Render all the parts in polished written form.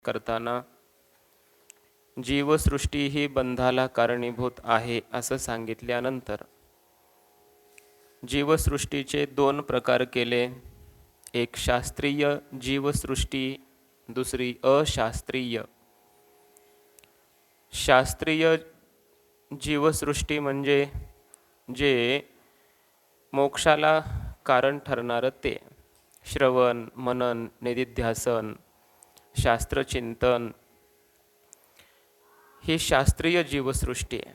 करताना जीवसृष्टी ही बंधाला कारणीभूत आहे असं सांगितल्यानंतर जीवसृष्टीचे दोन प्रकार केले. एक शास्त्रीय जीवसृष्टी, दुसरी अशास्त्रीय. शास्त्रीय जीवसृष्टी म्हणजे जे मोक्षाला कारण ठरणारं ते श्रवण, मनन, निधिध्यासन, शास्त्रचिंतन ही शास्त्रीय जीवसृष्टी आहे.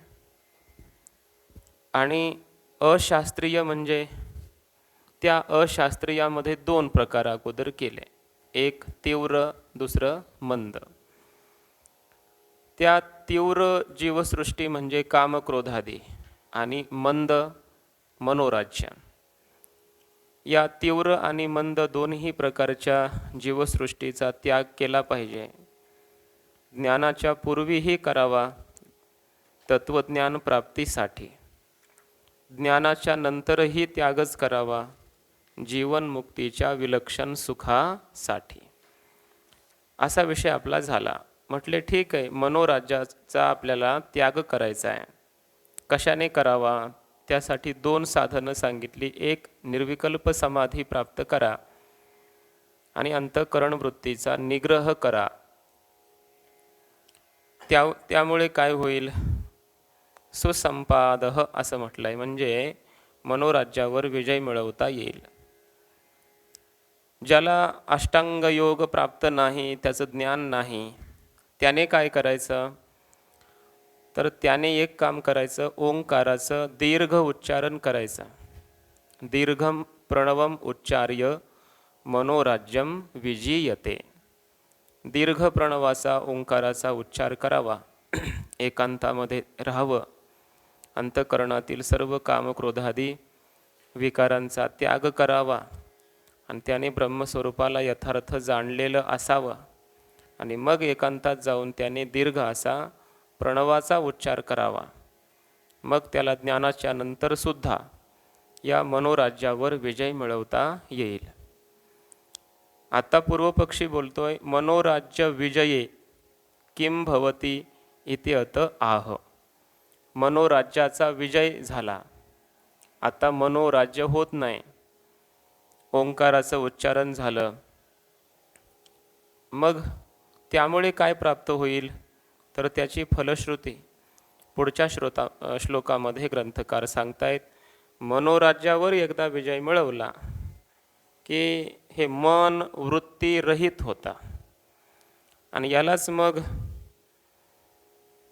आणि अशास्त्रीय म्हणजे त्या अशास्त्रीयामध्ये दोन प्रकार अगोदर केले. एक तीव्र, दुसरं मंद. त्या तीव्र जीवसृष्टी म्हणजे कामक्रोधादी आणि मंद मनोराज्य. या तीव्र आणि मंद दोन्ही प्रकारच्या जीवसृष्टीचा त्याग केला पाहिजे. ज्ञानाच्या पूर्वीही करावा तत्वज्ञान प्राप्तीसाठी, ज्ञानाच्या नंतरही त्यागच करावा जीवनमुक्तीच्या विलक्षण सुखासाठी. असा विषय आपला झाला. म्हटले ठीक आहे, मनोराज्याचा आपल्याला त्याग करायचा आहे. कशाने करावा? त्यासाठी दोन साधनं सांगितली. एक निर्विकल्प समाधी प्राप्त करा आणि अंतःकरण वृत्तीचा निग्रह करा. त्यामुळे काय होईल? सुसंपादः असं म्हटलं आहे, म्हणजे मनोराज्यावर विजय मिळवता येईल. ज्याला अष्टांग योग प्राप्त नाही, त्याचं ज्ञान नाही, त्याने काय करायचं? तर त्याने एक काम करायचं, ओंकाराचं दीर्घ उच्चारण करायचं. दीर्घम प्रणवम उच्चार्य मनोराज्यम विजीयते. दीर्घ प्रणवाचा ओंकाराचा उच्चार करावा. एकांतामध्ये राहावं. अंतःकरणातील सर्व कामक्रोधादी विकारांचा त्याग करावा आणि त्याने ब्रह्मस्वरूपाला यथार्थ जाणलेलं असावं. आणि मग एकांतात जाऊन त्याने दीर्घ असा प्रणवाचा उच्चार करावा. मग त्याला ज्ञानाच्या नंतरसुद्धा या मनोराज्यावर विजय मिळवता येईल. आता पूर्वपक्षी बोलतोय, मनोराज्य विजये किम भवती इति अत आह. मनोराज्याचा विजय झाला, आता मनोराज्य होत नाही. ओंकाराचं उच्चारण झालं, मग त्यामुळे काय प्राप्त होईल? तर त्याची फलश्रुती पुढच्या श्लोकामध्ये ग्रंथकार सांगतायत. मनोराज्यावर एकदा विजय मिळवला की हे मन वृत्ती रहित होता. आणि यालाच मग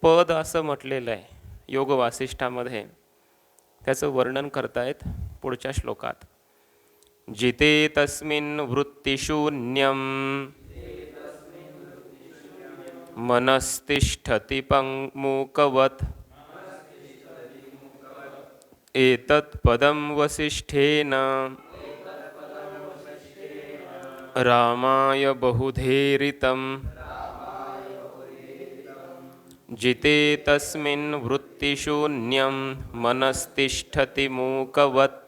पद असं म्हटलेलं आहे योग वासिष्ठामध्ये. त्याचं वर्णन करतायत पुढच्या श्लोकात. जिते तस्मिन् वृत्तिशून्यम मनस्तिष्ठति मूकवत् एतत् पदं वसिष्ठेन रामाय बहुधेरितं. जिते तस्मिन् वृत्तिशून्यं मनस्तिष्ठति मूकवत्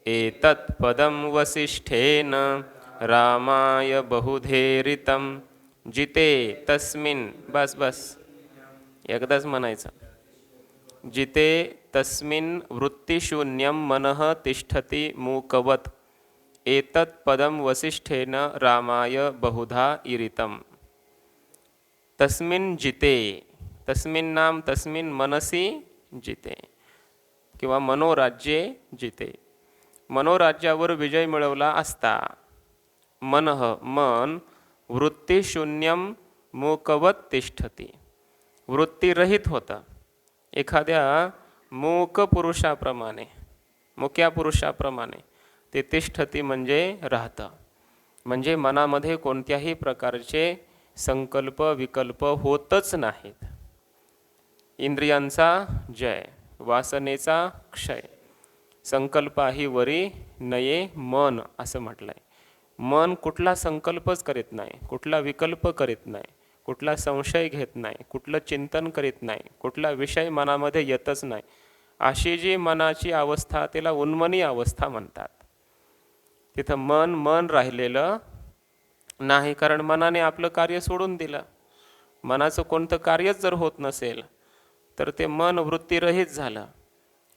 एतत् पदं वसिष्ठेन रामाय बहुधेरितं. जिते तस्मिन्, बस एकदाच म्हणायचं. जिते तस्मिन् वृत्तिशून्यं मनः तिष्ठति मूकवत् एतत् पदं वसिष्ठेन रामाय बहुधा इरितं. तस्मिन् जिते, तस्मिन् नाम तस्मिन् मनसी जिते किंवा मनोराज्ये जिते. मनोराज्यावर विजय मिळवला असता मनः मन वृत्तिशून्यम मूकवत तिष्ठती. वृत्तीरहित होता. एखाद्या मूक पुरुषाप्रमाणे, मुक्या पुरुषाप्रमाणे ते तिष्ठती म्हणजे राहतं. म्हणजे मनामध्ये कोणत्याही प्रकारचे संकल्प विकल्प होतच नाहीत. इंद्रियांचा जय, वासनेचा क्षय, संकल्पाही वरी नये मन असं म्हटलं आहे. मन कुठला संकल्पच करीत नाही, कुठला विकल्प करीत नाही, कुठला संशय घेत नाही, कुठलं चिंतन करीत नाही, कुठला विषय मनामध्ये येतच नाही. अशी जी मनाची अवस्था त्याला उन्मनी अवस्था म्हणतात. तिथं मन राहिलेलं नाही, कारण मनाने आपलं कार्य सोडून दिलं. मनाचं कोणतं कार्यच जर होत नसेल तर ते मन वृत्तीरहित झालं.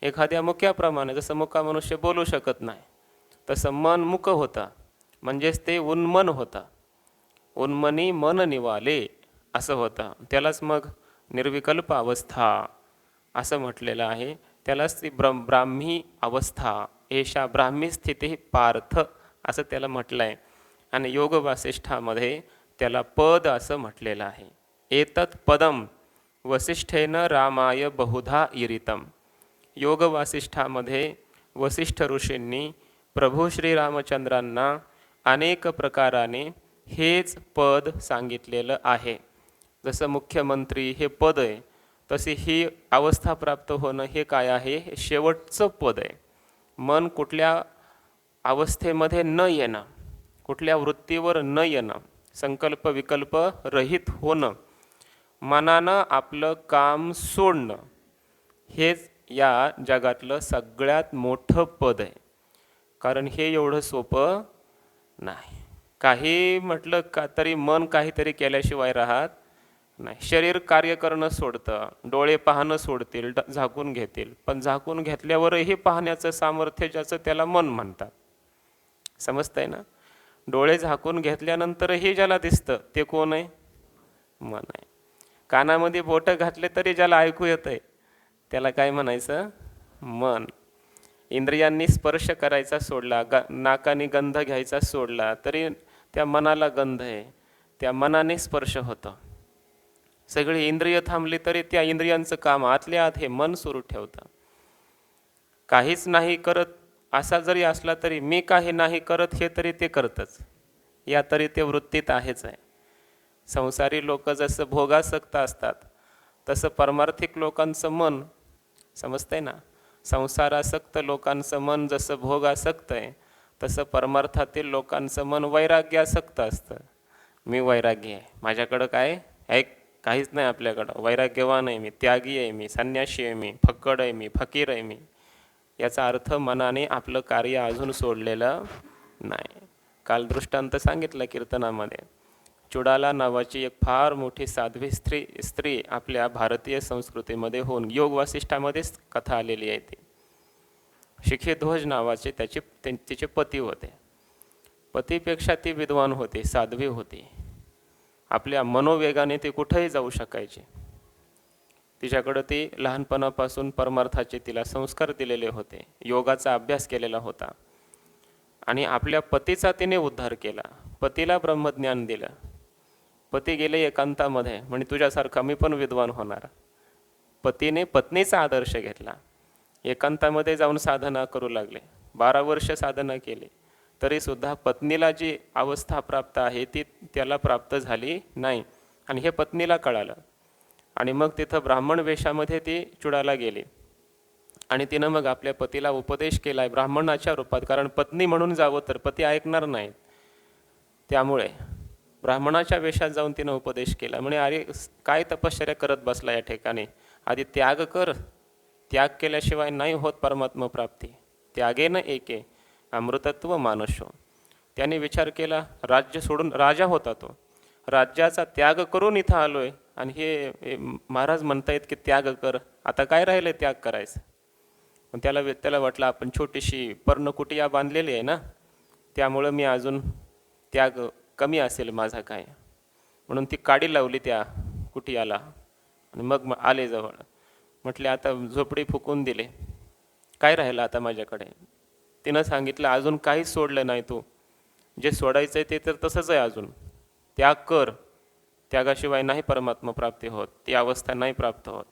एखाद्या मुक्याप्रमाणे, जसं मुका मनुष्य बोलू शकत नाही तसं मन मुक होता, म्हणजेच ते उन्मन होता. उन्मनी मन निवाले असं होतं. त्यालाच मग निर्विकल्प अवस्था असं म्हटलेलं आहे. त्यालाच ती ब्राह्मी अवस्था, एषा ब्राह्मी स्थिती पार्थ असं त्याला म्हटलं आहे. आणि योग वासिष्ठामध्ये त्याला पद असं म्हटलेलं आहे. एतत् पदम वसिष्ठेन रामाय बहुधा इरितम. योग वासिष्ठामध्ये वसिष्ठ ऋषींनी प्रभू श्रीरामचंद्रांना अनेक प्रकाराने हेच पद सांगितलेलं आहे. जसं मुख्यमंत्री हे पद आहे, तशी ही अवस्था प्राप्त होणं हे काय आहे, हे शेवटचं पद आहे. मन कुठल्या अवस्थेमध्ये न येणं, कुठल्या वृत्तीवर न येणं, संकल्प विकल्प रहित होणं, मनानं आपलं काम सोडणं, हेच या जगातलं सगळ्यात मोठं पद आहे. कारण हे एवढं सोपं नाही. काही म्हटलं का तरी मन काहीतरी केल्याशिवाय राहत नाही. शरीर कार्य करणं सोडतं, डोळे पाहणं सोडतील, झाकून घेतील, पण झाकून घेतल्यावरही पाहण्याचं सामर्थ्य ज्याचं त्याला मन म्हणतात. समजतंय ना? डोळे झाकून घेतल्यानंतरही ज्याला दिसतं ते कोण आहे? मन आहे. कानामध्ये बोटं घातले तरी ज्याला ऐकू येतंय त्याला काय म्हणायचं? मन. इंद्रियांनी स्पर्श करायचा सोडला, नाकाने गंध घ्यायचा सोडला तरी त्या मनाला गंध आहे, त्या मनाने स्पर्श होतं. सगळी इंद्रिय थांबली तरी त्या इंद्रियांचं काम आतल्या आत हे मन सुरू ठेवतं. काहीच नाही करत असा जरी असला तरी मी काही नाही करत हे तरी ते करतच, या तरी ते वृत्तीत आहेच आहे. संसारी लोक जसं भोगासक्त असतात तसं परमार्थिक लोकांचं मन, समजतंय ना, संसारासक्त लोकांचं मन जसं भोगासक्त आहे तसं परमार्थातील लोकांचं मन वैराग्यासक्त असतं. मी वैराग्य आहे, माझ्याकडं काय ऐक काहीच नाही, आपल्याकडं वैराग्यवान आहे मी, त्यागी आहे मी, संन्यासी आहे मी, फक्कड आहे मी, फकीर आहे मी. याचा अर्थ मनाने आपलं कार्य अजून सोडलेलं नाही. काल दृष्टांत सांगितलं कीर्तनामध्ये. चुडाला नावाची एक फार मोठी साध्वी स्त्री आपल्या भारतीय संस्कृतीमध्ये होऊन योग वासिष्ठामध्येच कथा आलेली आहे. ती शिखीध्वज नावाचे तिचे पती होते. पतीपेक्षा ती विद्वान होती, साध्वी होती. आपल्या मनोवेगाने ती कुठेही जाऊ शकायची. तिच्याकडं ती लहानपणापासून परमार्थाचे तिला संस्कार दिलेले होते, योगाचा अभ्यास केलेला होता. आणि आपल्या पतीचा तिने उद्धार केला, पतीला ब्रह्मज्ञान दिलं. पती गेले एकांतामध्ये, म्हणजे तुझ्यासारखा मी पण विद्वान होणार. पतीने पत्नीचा आदर्श घेतला, एकांतामध्ये जाऊन साधना करू लागले. 12 वर्ष साधना केली तरीसुद्धा पत्नीला जी अवस्था प्राप्त आहे ती त्याला प्राप्त झाली नाही. आणि हे पत्नीला कळालं. आणि मग तिथं ब्राह्मण वेशामध्ये ती चुडाला गेली आणि तिनं मग आपल्या पतीला उपदेश केला आहे ब्राह्मणाच्या रूपात. कारण पत्नी म्हणून जावं तर पती ऐकणार नाहीत, त्यामुळे ब्राह्मणाच्या वेशात जाऊन तिनं उपदेश केला. म्हणे अरे काय तपश्चर्या करत बसला या ठिकाणी, आधी त्याग कर, त्याग केल्याशिवाय नाही होत परमात्मा प्राप्ती. त्यागेन एके अमृतत्व मानशो. त्याने विचार केला, राज्य सोडून, राजा होता तो, राज्याचा त्याग करून इथं आलोय आणि हे महाराज म्हणतायत की त्याग कर, आता काय राहिलं त्याग करायचं. पण त्याला वाटलं आपण छोटीशी पर्णकुटिया बांधलेली आहे ना, त्यामुळं मी अजून त्याग कमी असेल माझा काय, म्हणून ती काडी लावली त्या कुटियाला आणि मग आले जवळ. म्हटले आता झोपडी फुकून दिले, काय राहिलं आता माझ्याकडे. तिनं सांगितलं अजून काहीच सोडलं नाही तू, जे सोडायचं आहे ते तर तसंच आहे अजून, त्याग कर, त्यागाशिवाय नाही परमात्मा प्राप्ती होत, ती अवस्था नाही प्राप्त होत.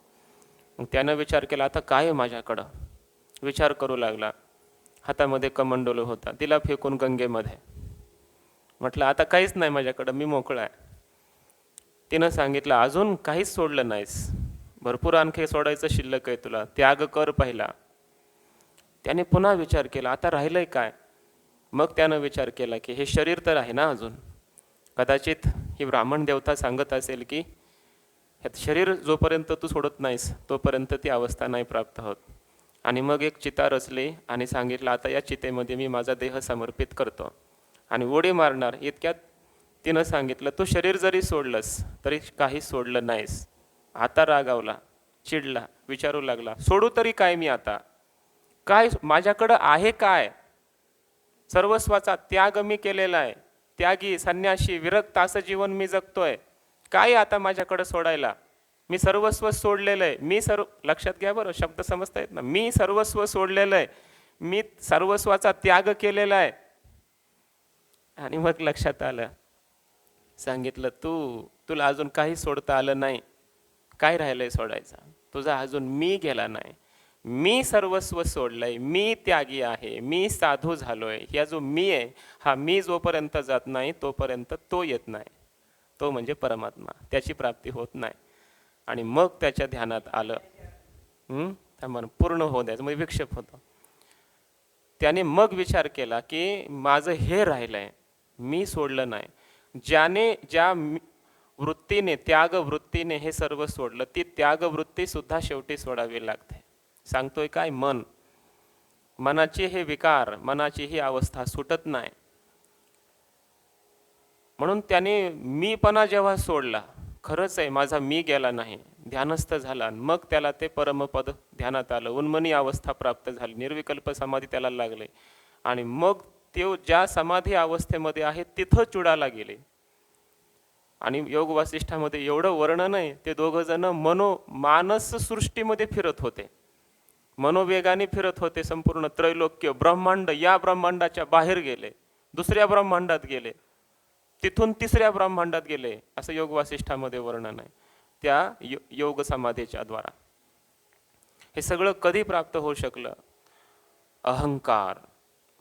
मग त्यानं विचार केला आता काय आहे माझ्याकडं, विचार करू लागला. हातामध्ये कमंडलू होता, तिला फेकून गंगेमध्ये. म्हटलं आता काहीच नाही माझ्याकडं, मी मोकळा आहे. तिनं सांगितलं अजून काहीच सोडलं नाहीस, भरपूर आणखी सोडायचं शिल्लक आहे तुला, त्याग कर पहिला. त्याने पुन्हा विचार केला आता राहिलंय काय. मग त्यानं विचार केला की हे शरीर तर आहे ना अजून, कदाचित ही ब्राह्मण देवता सांगत असेल की हे शरीर जोपर्यंत तू सोडत नाहीस तोपर्यंत ती अवस्था नाही प्राप्त होत. आणि मग एक चिता रचली आणि सांगितलं आता या चितेमध्ये मी माझा देह समर्पित करतो आणि उडी मारणार. इतक्यात तिनं सांगितलं, तू शरीर जरी सोडलंस तरी काही सोडलं नाहीस. आता रागावला, चिडला, विचारू लागला, सोडू तरी काय मी आता? काय माझ्याकडं आहे काय? सर्वस्वाचा त्याग मी केलेला आहे. त्यागी, संन्याशी, विरक्त असं जीवन मी जगतोय. काय आता माझ्याकडं सोडायला? मी सर्वस्व सोडलेलं आहे. मी लक्षात घ्या बरं, शब्द समजता येत ना. मी सर्वस्व सोडलेलं आहे, मी सर्वस्वाचा त्याग केलेला आहे. आणि मग लक्षात आलं, सांगितलं, तुला अजून काही सोडता आलं नाही. काय राहिलंय सोडायचं? तुझा अजून मी गेला नाही. मी सर्वस्व सोडलंय, मी त्यागी आहे, मी साधू झालोय. ह्या जो मी आहे, हा मी जोपर्यंत जात नाही तोपर्यंत तो येत नाही. तो म्हणजे परमात्मा, त्याची प्राप्ती होत नाही. आणि मग त्याच्या ध्यानात आलं, पूर्ण होऊ द्यायचं, म्हणजे विक्षेप होतो. त्याने मग विचार केला की माझं हे राहिलंय, मी सोडलं नाही. ज्या वृत्तीने, त्याग वृत्तीने हे सर्व सोडलं, ती त्याग वृत्ती सुद्धा शेवटी सोडावी लागते. सांगतोय काय? मनाचे हे विकार, मनाची ही अवस्था सुटत नाही. म्हणून त्याने मीपणा जेव्हा सोडला, खरंच आहे माझा मी गेला नाही, ध्यानस्थ झाला. मग त्याला ते परमपद ध्यानात आलं, उन्मनी अवस्था प्राप्त झाली, निर्विकल्प समाधी त्याला लागले. आणि मग ते ज्या समाधी अवस्थेमध्ये आहे तिथं चुडाला गेले. आणि योग वासिष्ठामध्ये एवढं वर्णन आहे, ते दोघं जण मानस सृष्टीमध्ये फिरत होते, मनोवेगाने फिरत होते. संपूर्ण त्रैलोक्य ब्रह्मांड, या ब्रह्मांडाच्या बाहेर गेले, दुसऱ्या ब्रह्मांडात गेले, तिथून तिसऱ्या ब्रह्मांडात गेले, असं योग वासिष्ठामध्ये वर्णन आहे त्या योग समाधीच्या द्वारा. हे सगळं कधी प्राप्त होऊ शकलं? अहंकार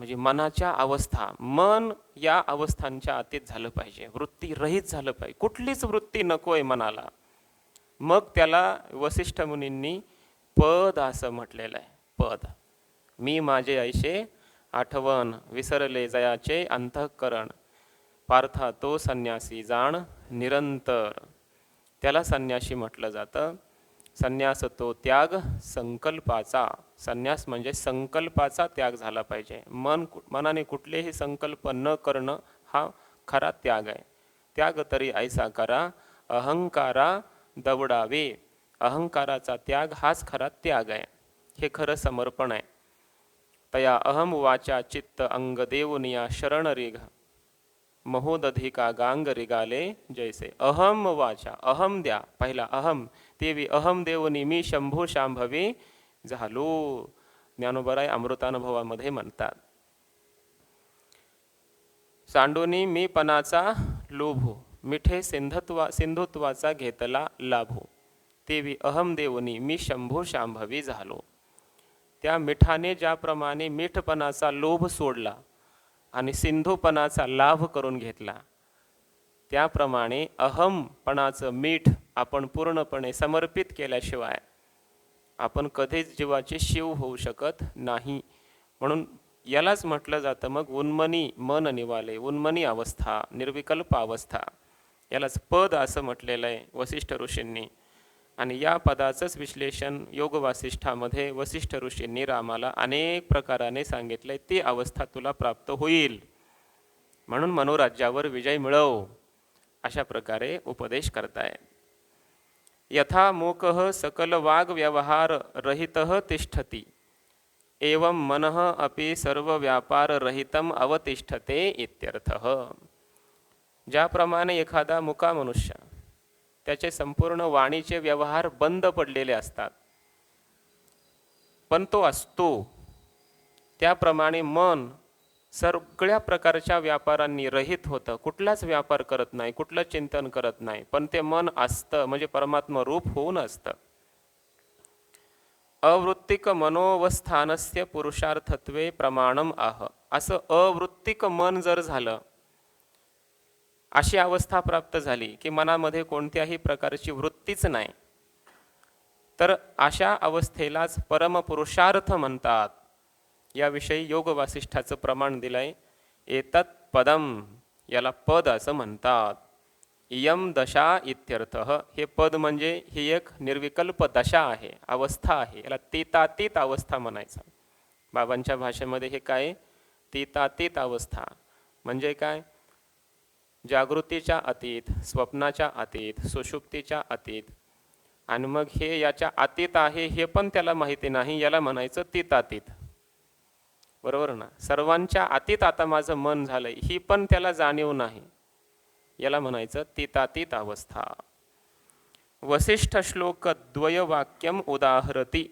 म्हणजे मनाच्या अवस्था, मन या अवस्थांच्या अतीत झालं पाहिजे, वृत्ती रहित झालं पाहिजे, कुठलीच वृत्ती नकोय मनाला. मग त्याला वसिष्ठ मुनींनी पद असं म्हटलेलं आहे. पद, मी माझे ऐशे आठवण, विसरले जयाचे अंतःकरण, पार्था तो संन्यासी जाण निरंतर. त्याला संन्यासी म्हटलं जातं. संन्यास तो त्याग संकल्पाचा. संन्यास म्हणजे संकल्पाचा त्याग झाला पाहिजे. मनाने कुठलेही संकल्प न करणं हा खरा त्याग आहे. त्याग तरी ऐसा करा, अहंकारा दवडावे. अहंकाराचा त्याग हाच खरा त्याग आहे, हे खरं समर्पण आहे. तया अहम वाचा चित्त अंग देवनिया शरण रेघ, महोदधिका गांग रिगाले जैसे. अहम वाचा, अहम द्या, पहिला अहम. तेवी अहम देवनी मी शंभू शांभवी झालो. ज्ञानोबराय अमृतानुभवामध्ये म्हणतात, सांडोनी मी पणाचा लोभो, मिठे सिंधुत्वाचा घेतला लाभो. तेवी अहम देवनी मी शंभू शांभवी झालो. त्या मिठाने ज्याप्रमाणे मीठपणाचा लोभ सोडला आणि सिंधूपणाचा लाभ करून घेतला, त्याप्रमाणे अहमपणाचं मीठ आपण पूर्णपणे समर्पित केल्याशिवाय आपण कधीच जीवाचे शिव होऊ शकत नाही. म्हणून यालाच म्हटलं जातं मग उन्मनी मन निवाले, उन्मनी अवस्था, निर्विकल्प अवस्था. यालाच पद असं म्हटलेलं आहे वसिष्ठ ऋषींनी. आणि या पदाचंच विश्लेषण योग वासिष्ठामध्ये वसिष्ठ ऋषींनी रामाला अनेक प्रकाराने सांगितलंय. ती अवस्था तुला प्राप्त होईल, म्हणून मनोराज्यावर विजय मिळव, अशा प्रकारे उपदेश करताय. यथा मूकः सकल वाग व्यवहार रहितः तिष्ठति, एवं मनः अपि सर्व व्यापार रहितम अवतिष्ठते इत्यर्थः. ज्याप्रमाणे एखादा मुका मनुष्य, त्याचे संपूर्ण वाणीचे व्यवहार बंद पडलेले असतात, पण तो असतो, त्याप्रमाणे मन सगळ्या प्रकारच्या व्यापारांनी रहित होतं, कुठलाच व्यापार करत नाही, कुठलं चिंतन करत नाही, पण ते मन असतं, म्हणजे परमात्मा रूप होऊन असतं. अवृत्तिक मनोवस्थानस्य पुरुषार्थत्वे प्रमाणम आह. असं अवृत्तिक मन जर झालं, अशी अवस्था प्राप्त झाली की मनामध्ये कोणत्याही प्रकारची वृत्तीच नाही, तर अशा अवस्थेलाच परमपुरुषार्थ म्हणतात. याविषयी योग वासिष्ठाचं प्रमाण दिलंय. एतत् पदम, याला पद असं म्हणतात. इयम दशा इत्यर्थः. हे पद म्हणजे ही एक निर्विकल्प दशा आहे, अवस्था आहे. याला तीतातीत अवस्था म्हणायचं. बाबांच्या भाषेमध्ये हे काय? तीतातीत अवस्था म्हणजे काय? जागृतीच्या अतीत, स्वप्नाच्या अतीत, सुषुप्तीच्या अतीत, आणि मग हे याच्या अतीत आहे हे पण त्याला माहिती नाही, याला म्हणायचं तीतातीत. बरोबर ना? सर्वांच्या अतीत आता माझं मन झालंय ही पण त्याला जाणीव नाही, याला म्हणायचं तीतातीत अवस्था. वसिष्ठ श्लोक द्वयवाक्यम उदाहरती.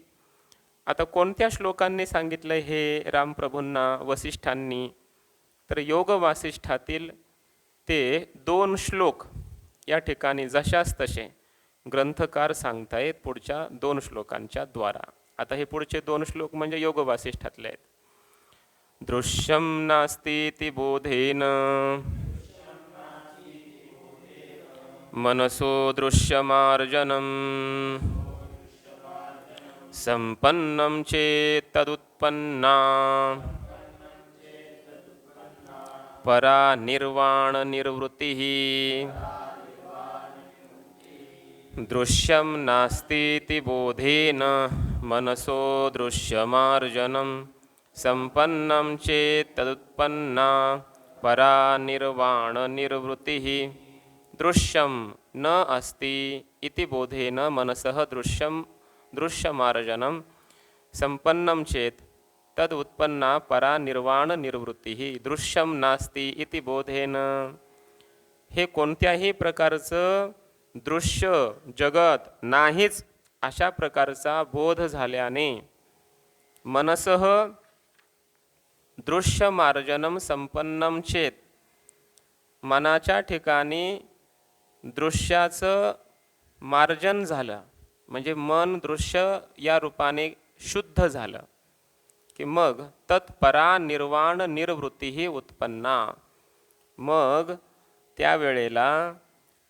आता कोणत्या श्लोकांनी सांगितलं हे रामप्रभूंना वसिष्ठांनी? तर योग वासिष्ठातील ते 2 श्लोक या ठिकाणी जशास तसे ग्रंथकार सांगतायत पुढच्या 2 श्लोकांच्या द्वारा. आता हे पुढचे 2 श्लोक म्हणजे योग वासिष्ठातले आहेत. दृश्यम नास्तीति बोधेन मनसो दृश्यमार्जनम संपन्नं चेत् तदुत्पन्ना परा निर्वाण निर्वृत्तिः. दृश्यम नास्तीति बोधेन मनसो दृश्यमार्जनं संपन्नं चेत् तदुत्पन्ना परा निर्वाण निर्वृत्तिः. दृश्यम न अस्ति इति बोधेन मनसः दृश्यमार्जनं संपन्नं चेत् तद उत्पन्ना परा निर्वाण निर्वृत्तिः. दृश्यम नास्ति इति बोधेन, हे कोणत्याही प्रकारचं दृश्य जगत नाहीच अशा प्रकारचा बोध झाल्याने मनसः दृश्यमार्जनं संपन्नं चेत, मनाच्या ठिकाणी दृश्याचं मार्जन झालं म्हणजे मन दृश्य या रूपाने शुद्ध झालं की मग तत्परा निर्वाण निर्वृत्ती उत्पन्ना, मग त्यावेळेला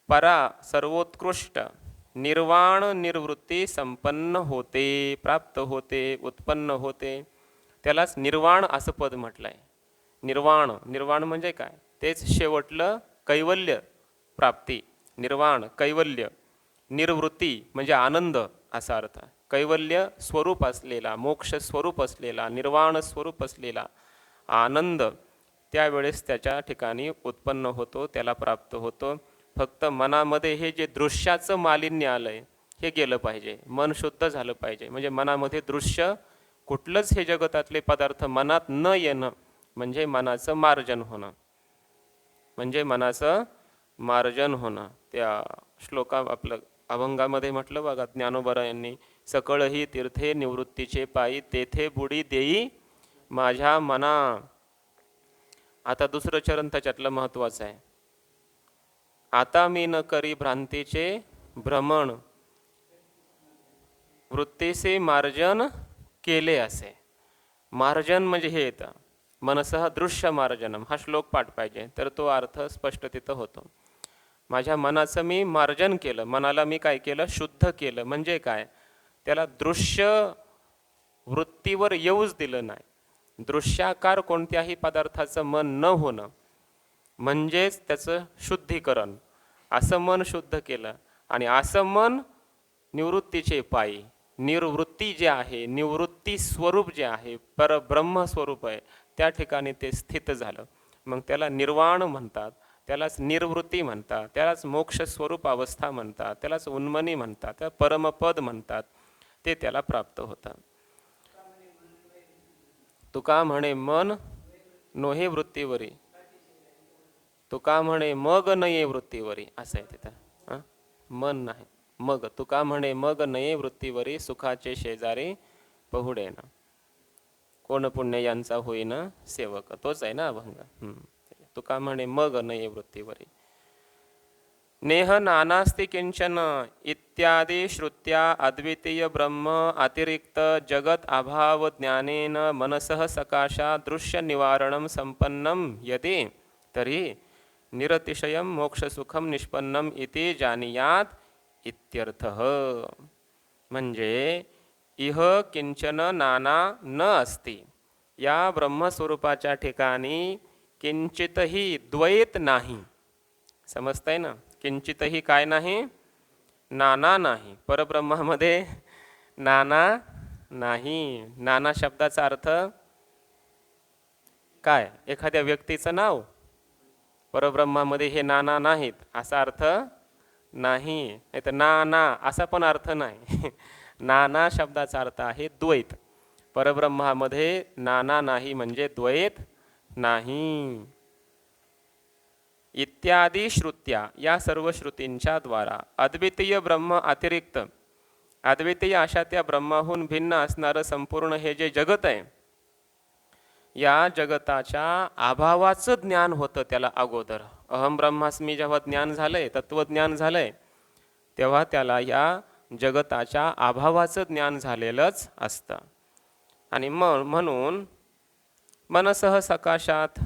परा सर्वोत्कृष्ट निर्वाण निर्वृत्ती संपन्न होते, प्राप्त होते, उत्पन्न होते. त्यालाच निर्वाण असं पद म्हटलं आहे. निर्वाण, निर्वाण म्हणजे काय? तेच शेवटलं कैवल्य प्राप्ती. निर्वाण कैवल्य, निर्वृत्ती म्हणजे आनंद असा अर्थ. कैवल्य स्वरूप असलेला, मोक्ष स्वरूप असलेला, निर्वाण स्वरूप असलेला आनंद त्यावेळेस त्याच्या ठिकाणी उत्पन्न होतो, त्याला प्राप्त होतो. फक्त मनामध्ये हे जे दृश्याचं मालिन्य आलंय हे गेलं पाहिजे, मन शुद्ध झालं पाहिजे. म्हणजे मनामध्ये दृश्य कुठलंच हे जगतातले पदार्थ मनात न येणं म्हणजे मनाचं मार्जन होणं, म्हणजे मनाचं मार्जन होणं. त्या श्लोका आपलं अभंगामध्ये म्हटलं बघा ज्ञानोबा यांनी, सकळही तीर्थे निवृत्तीचे पायी तेथे बुडी देई माझ्या मना. आता दुसरं चरण त्याच्यातलं महत्त्वाचं आहे. आता मी न करी भ्रांतीचे भ्रमण वृत्तीचे मार्जन केले असे. मार्जन म्हणजे हे येतं मनसः दृश्य मार्जनम. हा श्लोक पाठ पाहिजे तर तो अर्थ स्पष्ट तिथं होतो. माझ्या मनाचं मी मार्जन केलं, मनाला मी काय केलं? शुद्ध केलं. म्हणजे काय? त्याला दृश्य वृत्तीवर येऊच दिलं नाही. दृश्याकार कोणत्याही पदार्थाचं मन न होणं म्हणजेच त्याचं शुद्धीकरण. असं मन शुद्ध केलं आणि असं मन निवृत्तीचे पायी, निर्वृत्ती जे आहे, निवृत्ती स्वरूप जे आहे, परब्रह्म स्वरूप आहे, त्या ठिकाणी ते स्थित झालं. मग त्याला निर्वाण म्हणतात, त्यालाच निर्वृत्ती म्हणतात, त्यालाच मोक्ष स्वरूप अवस्था म्हणतात, त्यालाच उन्मनी म्हणतात, त्या परमपद म्हणतात. ते त्याला प्राप्त होतं. तुका म्हणे मन नोहे वृत्तीवरी, तुका म्हणे मग नये वृत्तीवरी, असं आहे तिथं. मन नाही मग. तुका म्हणे मग नये वृत्तीवरी, सुखाचे शेजारी पहुडेन, कोण पुण्य यांचा होईन सेवक. तोच आहे ना अभंग. तुका म्हणे मग नये वृत्तीवरी. नेह नानास्ति किंचन इत्यादी श्रुत्या अद्वितीय ब्रह्म अतिरिक्त जगत अभाव ज्ञानेन मनसः सकाशा दृश्य निवारणं संपन्नं यदि तरी निरतिशयं मोक्षसुखं निष्पन्नम इति जानीयात इत्यर्थः. म्हणजे इह किंचन नाना न अस्ति, या ब्रह्मस्वरूपाच्या ठिकाणी किंचितही द्वैत नाही. समजतंय ना? किंचितही काय नाही? नाना नाही. परब्रह्मामध्ये नाना नाही. नाना शब्दाचा अर्थ काय? एखाद्या व्यक्तीचं नाव परब्रह्मामध्ये हे नाना नाहीत असा अर्थ नाही. नाही तर ना ना असा पण अर्थ नाही. नाना शब्दाचा अर्थ आहे द्वैत. परब्रह्मामध्ये नाना नाही म्हणजे द्वैत नाही. इत्यादी श्रुत्या या सर्व श्रुतींच्या द्वारा अद्वितीय ब्रह्म अतिरिक्त अद्वितीय अशा त्या ब्रह्माहून भिन्न असणारं संपूर्ण हे जे जगत आहे, या जगताच्या अभावाचं ज्ञान होतं त्याला अगोदर. अहम ब्रह्मास्मी जेव्हा ज्ञान झालंय, तत्वज्ञान झालंय, तेव्हा त्याला या जगताच्या अभावाचं ज्ञान झालेलंच असतं. आणि म्हणून मनसह सकाशात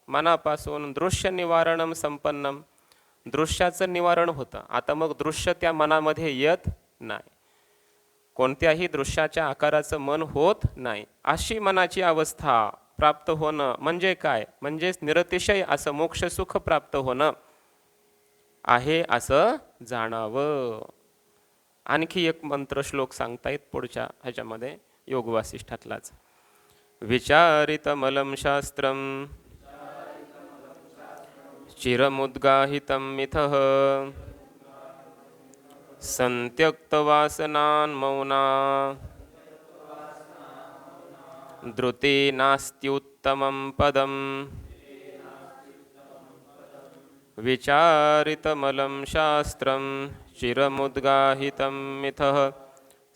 मनापासून दृश्य निवारणम संपन्नम, दृश्याचं निवारण होतं. आता मग दृश्य त्या मनामध्ये येत नाही, कोणत्याही दृश्याच्या आकाराचं मन होत नाही. अशी मनाची अवस्था प्राप्त होणं म्हणजे काय? म्हणजेच निरतिशय असं मोक्षसुख प्राप्त होणं आहे असं जाणावं. आणखी एक मंत्र श्लोक सांगतायत पुढच्या ह्याच्यामध्ये योग वासिष्ठातलाच. विचारितमलं शास्त्रम चिरमुद्गाहितं मिथः संत्यक्तवासनान् मौना धृते नास्त्युत्तमं पदम्. विचारितमलं शास्त्रं चिरमुद्गाहितं मिथः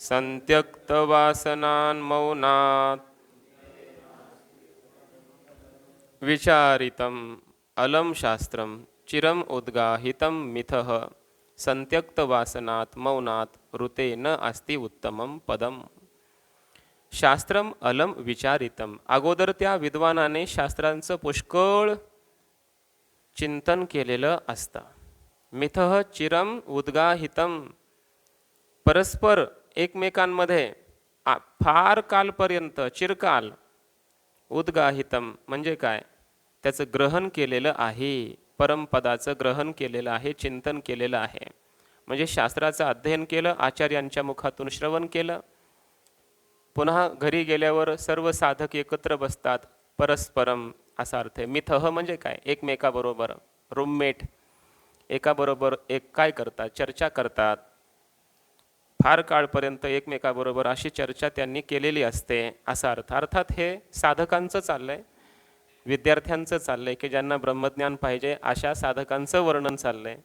संत्यक्तवासनान् मौनात्. विचारितम् अलम शास्त्रम चिरम उद्गाहितं मिथः संत्यक्तवासनात् मौनात् ऋते न अस्ति उत्तमं पदम. शास्त्रम अलम विचारितम, अगोदर त्या विद्वानाने शास्त्रांचं पुष्कळ चिंतन केलेलं असतं. मिथः चिरम उद्गाहितम, परस्पर एकमेकांमध्ये फार कालपर्यंत चिरकाल. उद्गाहितम म्हणजे काय? त्याचं ग्रहण केलेलं आहे, परमपदाचं ग्रहण केलेलं आहे, चिंतन केलेलं आहे. म्हणजे शास्त्राचं अध्ययन केलं, आचार्यांच्या मुखातून श्रवण केलं, पुन्हा घरी गेल्यावर सर्व साधक एकत्र बसतात, परस्परम असा अर्थ आहे. मिथः म्हणजे काय? एकमेकाबरोबर, रूममेट, एकाबरोबर एक काय करतात? चर्चा करतात. फार काळपर्यंत एकमेकाबरोबर अशी चर्चा त्यांनी केलेली असते असा अर्थ. अर्थात हे साधकांचं चाललंय, विद्यार्थ्यांचं चाललंय, की ज्यांना ब्रह्मज्ञान पाहिजे अशा साधकांचं वर्णन चाललंय,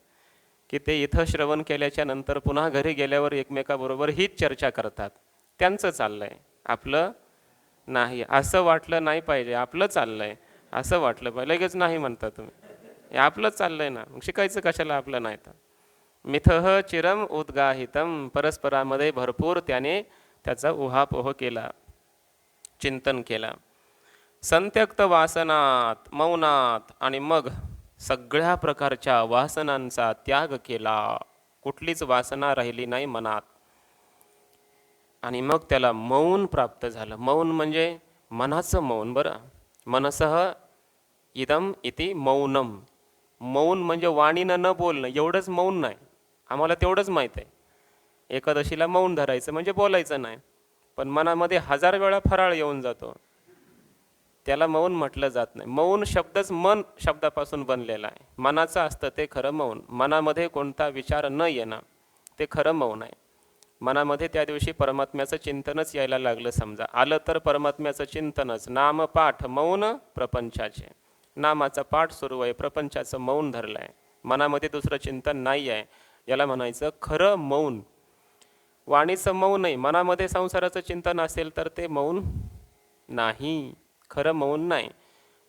की ते इथं श्रवण केल्याच्या नंतर पुन्हा घरी गेल्यावर एकमेकाबरोबर हीच चर्चा करतात. त्यांचं चाललंय, आपलं नाही. असं वाटलं नाही पाहिजे, आपलं चाललंय असं वाटलं पाहिजे. लगेच नाही म्हणता तुम्ही, हे आपलंच चाललंय ना, मग शिकायचं कशाला आपलं नाही तर. मिथः चिरम उद्गाहितम, परस्परामध्ये भरपूर त्याने त्याचा उहापोह केला, चिंतन केला. संत्यक्त वासनात मौनात, आणि मग सगळ्या प्रकारच्या वासनांचा त्याग केला, कुठलीच वासना राहिली नाही मनात. आणि मग त्याला मौन प्राप्त झालं. मौन म्हणजे मनाचं मौन. बरं, मनसह इदम इति मौनम. मौन म्हणजे वाणीनं न बोलणं, एवढंच मौन नाही. आम्हाला तेवढंच माहीत आहे, एकादशीला मौन धरायचं म्हणजे बोलायचं नाही. पण मनामध्ये 1000 वेळा फराळ येऊन जातो, त्याला मौन म्हटलं जात नाही. मौन शब्दच मन शब्दापासून बनलेला आहे. मनाचं असतं ते खरं मौन. मनामध्ये कोणता विचार न येणं ते खरं मौन आहे. मनामध्ये त्या दिवशी परमात्म्याचं चिंतनच यायला लागलं, समजा आलं तर परमात्म्याचं चिंतनच. नामपाठ मौन प्रपंचाचे, नामाचा पाठ सुरू आहे, प्रपंचाचं मौन धरलं आहे, मनामध्ये दुसरं चिंतन नाही आहे. याला म्हणायचं खरं मौन. वाणीचं मौन नाही, मनामध्ये संसाराचं चिंतन असेल तर ते मौन नाही, खरं मौन नाही.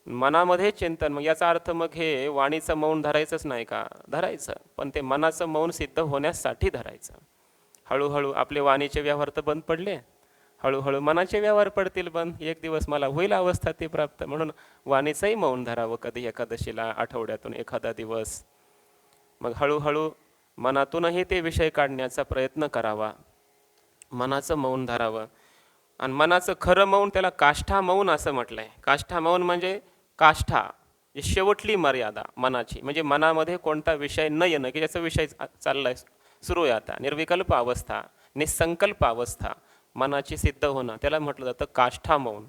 मनामध्ये चिंतन, मग याचा अर्थ मग हे वाणीचं मौन धरायचंच नाही का? धरायचं, पण ते मनाचं मौन सिद्ध होण्यासाठी धरायचं. हळूहळू आपले वाणीचे व्यवहार तर बंद पडले, हळूहळू मनाचे व्यवहार पडतील बंद. एक दिवस मला होईल अवस्था ती प्राप्त, म्हणून वाणीचंही मौन धरावं कधी एकादशीला, आठवड्यातून एखादा दिवस. मग हळूहळू मनातूनही ते विषय काढण्याचा प्रयत्न करावा, मनाचं मौन धरावं. आणि मनाचं खरं मौन त्याला काष्ठा मौन असं म्हटलंय. काष्ठा मौन म्हणजे काष्ठा, शेवटली मर्यादा मनाची, म्हणजे मनामध्ये कोणता विषय न येणं, की ज्याचा विषय चाललाय सुरू आहे आता, निर्विकल्प अवस्था, निसंकल्प अवस्था मनाची सिद्ध होणं, त्याला म्हटलं जातं काष्ठा मौन.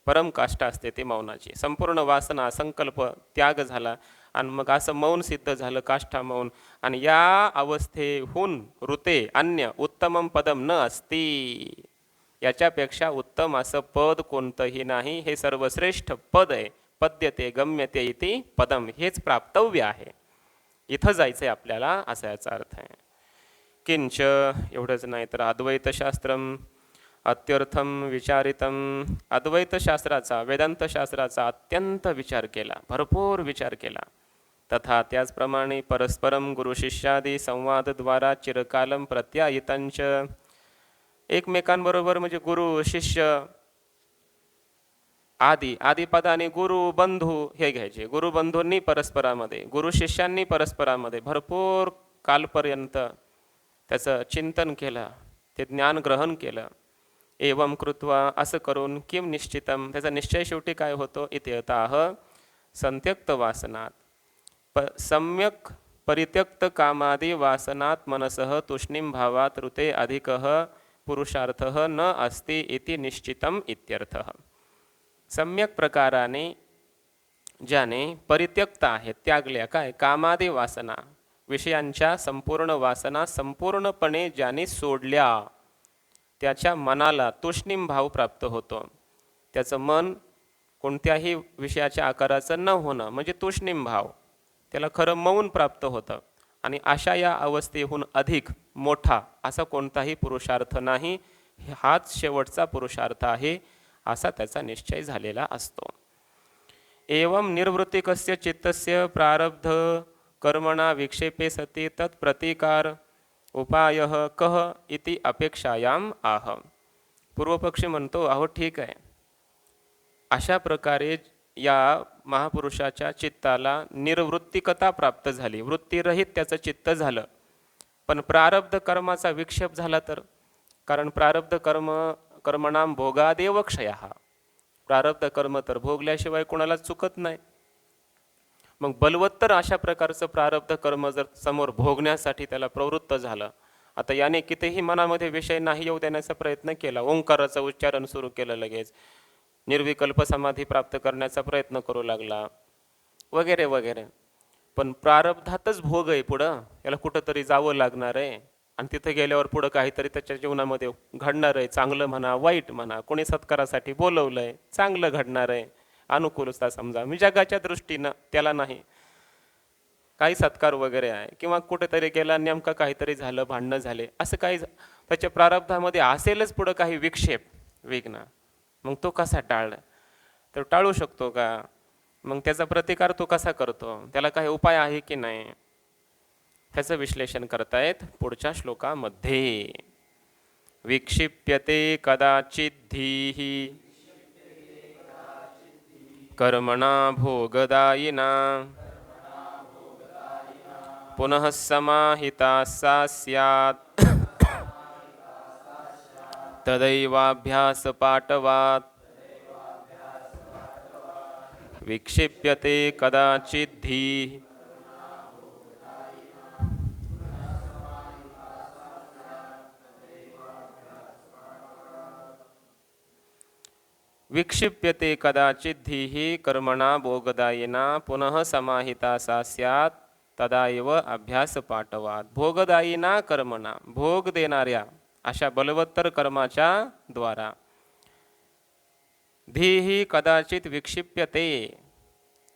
परम काष्ठा असते ती मौनाची. संपूर्ण वासना संकल्प त्याग झाला आणि मग असं मौन सिद्ध झालं, काष्ठा मौन. आणि या अवस्थेहून ऋते अन्य उत्तमम पदम न अस्ति. याच्यापेक्षा उत्तम असं पद कोणतंही नाही. हे सर्वश्रेष्ठ पद आहे. पद्यते गम्यते इति पदम, हेच प्राप्तव्य आहे. इथं जायचंय आपल्याला, असा याचा अर्थ आहे. किंच, एवढंच नाही तर अद्वैतशास्त्रम अत्यर्थम विचारितम. अद्वैतशास्त्राचा, वेदांतशास्त्राचा अत्यंत विचार केला, भरपूर विचार केला. तथा त्याचप्रमाणे परस्परम गुरुशिष्यादी संवादद्वारा चिरकालम प्रत्यायितांच. एकमेकांबरोबर म्हणजे गुरु शिष्य आदिपदाने गुरु बंधू हे घ्यायचे. गुरुबंधूंनी परस्परामध्ये, गुरु शिष्यांनी परस्परामध्ये भरपूर कालपर्यंत त्याचं चिंतन केलं, ते ज्ञान ग्रहण केलं. एवं कृत्वा, असं करून, किम निश्चितम, त्याचा निश्चय शेवटी काय होतो. इत्यतः संत्यक्त वासनात सम्यक परित्यक्त कामादी वासनात मनसः तुष्णीम भावात ऋते अधिकः पुरुषार्थः न अस्ति इति निश्चितम इत्यर्थः. सम्यक प्रकाराने ज्याने परित्यक्त आहे, त्यागल्या काय, कामादी वासना, विषयांच्या संपूर्ण वासना संपूर्णपणे ज्याने सोडल्या, त्याच्या मनाला तुष्णीम भाव प्राप्त होतो. त्याचं मन कोणत्याही विषयाच्या आकाराचं न होणं म्हणजे तुष्णीम भाव, त्याला खरं मौन प्राप्त होतं. आणि अशा या अवस्थेहून अधिक मोठा असा कोणताही पुरुषार्थ नाही. हाच शेवटचा पुरुषार्थ आहे, असा त्याचा निश्चय झालेला असतो. एवं निर्वृत्तिकस्य चित्तस्य प्रारब्ध कर्मणा विक्षेपे सती तत्प्रतिकार उपायः कः इति अपेक्षायाम आह. पूर्वपक्षी म्हणतो, अहो ठीक आहे, अशा प्रकारे या महापुरुषाच्या चित्ताला निर्वृत्तिकता प्राप्त झाली, वृत्तीरहित त्याचं चित्त झालं. पण प्रारब्ध कर्माचा विक्षेप झाला तर, कारण प्रारब्ध कर्मणाम भोगादेव क्षयः. प्रारब्ध कर्म तर भोगल्याशिवाय कोणाला चुकत नाही. मग बलवत्तर अशा प्रकारचं प्रारब्ध कर्म जर समोर भोगण्यासाठी त्याला प्रवृत्त झालं, आता याने कितीही मनामध्ये विषय नाही येऊ देण्याचा प्रयत्न केला, ओंकाराचं उच्चारण सुरू केलं, लगेच निर्विकल्प समाधी प्राप्त करण्याचा प्रयत्न करू लागला, वगैरे वगैरे, पण प्रारब्धातच भोग आहे. पुढं याला कुठंतरी जावं लागणार आहे आणि तिथे गेल्यावर पुढं काहीतरी त्याच्या जीवनामध्ये घडणार आहे. चांगलं म्हणा, वाईट म्हणा, कोणी सत्कारासाठी बोलवलं आहे, चांगलं घडणार आहे, अनुकूलता समजा, मी जगाच्या दृष्टीनं त्याला नाही, काही सत्कार वगैरे आहे, किंवा कुठेतरी गेला नेमका काहीतरी झालं, भांडणं झाले, असं काही त्याच्या प्रारब्धामध्ये असेलच पुढं काही विक्षेप, विघ्न. मग तो कसा टाळला, तर टाळू शकतो का? मग त्याचा प्रतिकार तो कसा करतो, त्याला काही उपाय आहे की नाही, त्याचं विश्लेषण करतायत पुढच्या श्लोकामध्ये. विक्षिप्यते कदाचित धीहि कर्मणा भोगदायिना पुनः समाहिता सा स्यात् तदैवाभ्यास पाटवात्. विक्षिप्यते कदाचित धीः विक्षिप्यते कदाचित धीः कर्मणा भोगदायिना पुनः समाहिता सा स्यात् तदाएव अभ्यास पाठवात. भोगदायिना कर्मणा, भोग देणाऱ्या अशा बलवत्तर कर्माच्या द्वारा. धीही कदाचित विक्षिप्यते,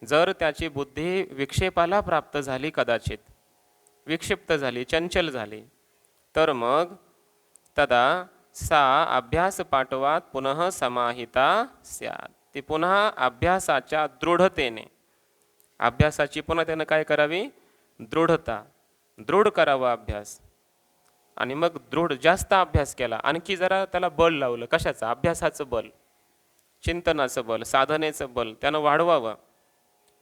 जर त्याची बुद्धी विक्षेपाला प्राप्त झाली, कदाचित विक्षिप्त झाली, चंचल झाली, तर मग तदा सा अभ्यास पाठवात पुनः समाहिता स्यात्. ती पुन्हा अभ्यासाच्या दृढतेने, अभ्यासाची पुन्हा त्यानं काय करावी, दृढता, दृढ करावा अभ्यास. आणि मग दृढ जास्त अभ्यास केला, आणखी जरा त्याला बळ लावलं, कशाचं, अभ्यासाचं बल, चिंतनाचं बल, साधनेचं बल त्यानं वाढवावं.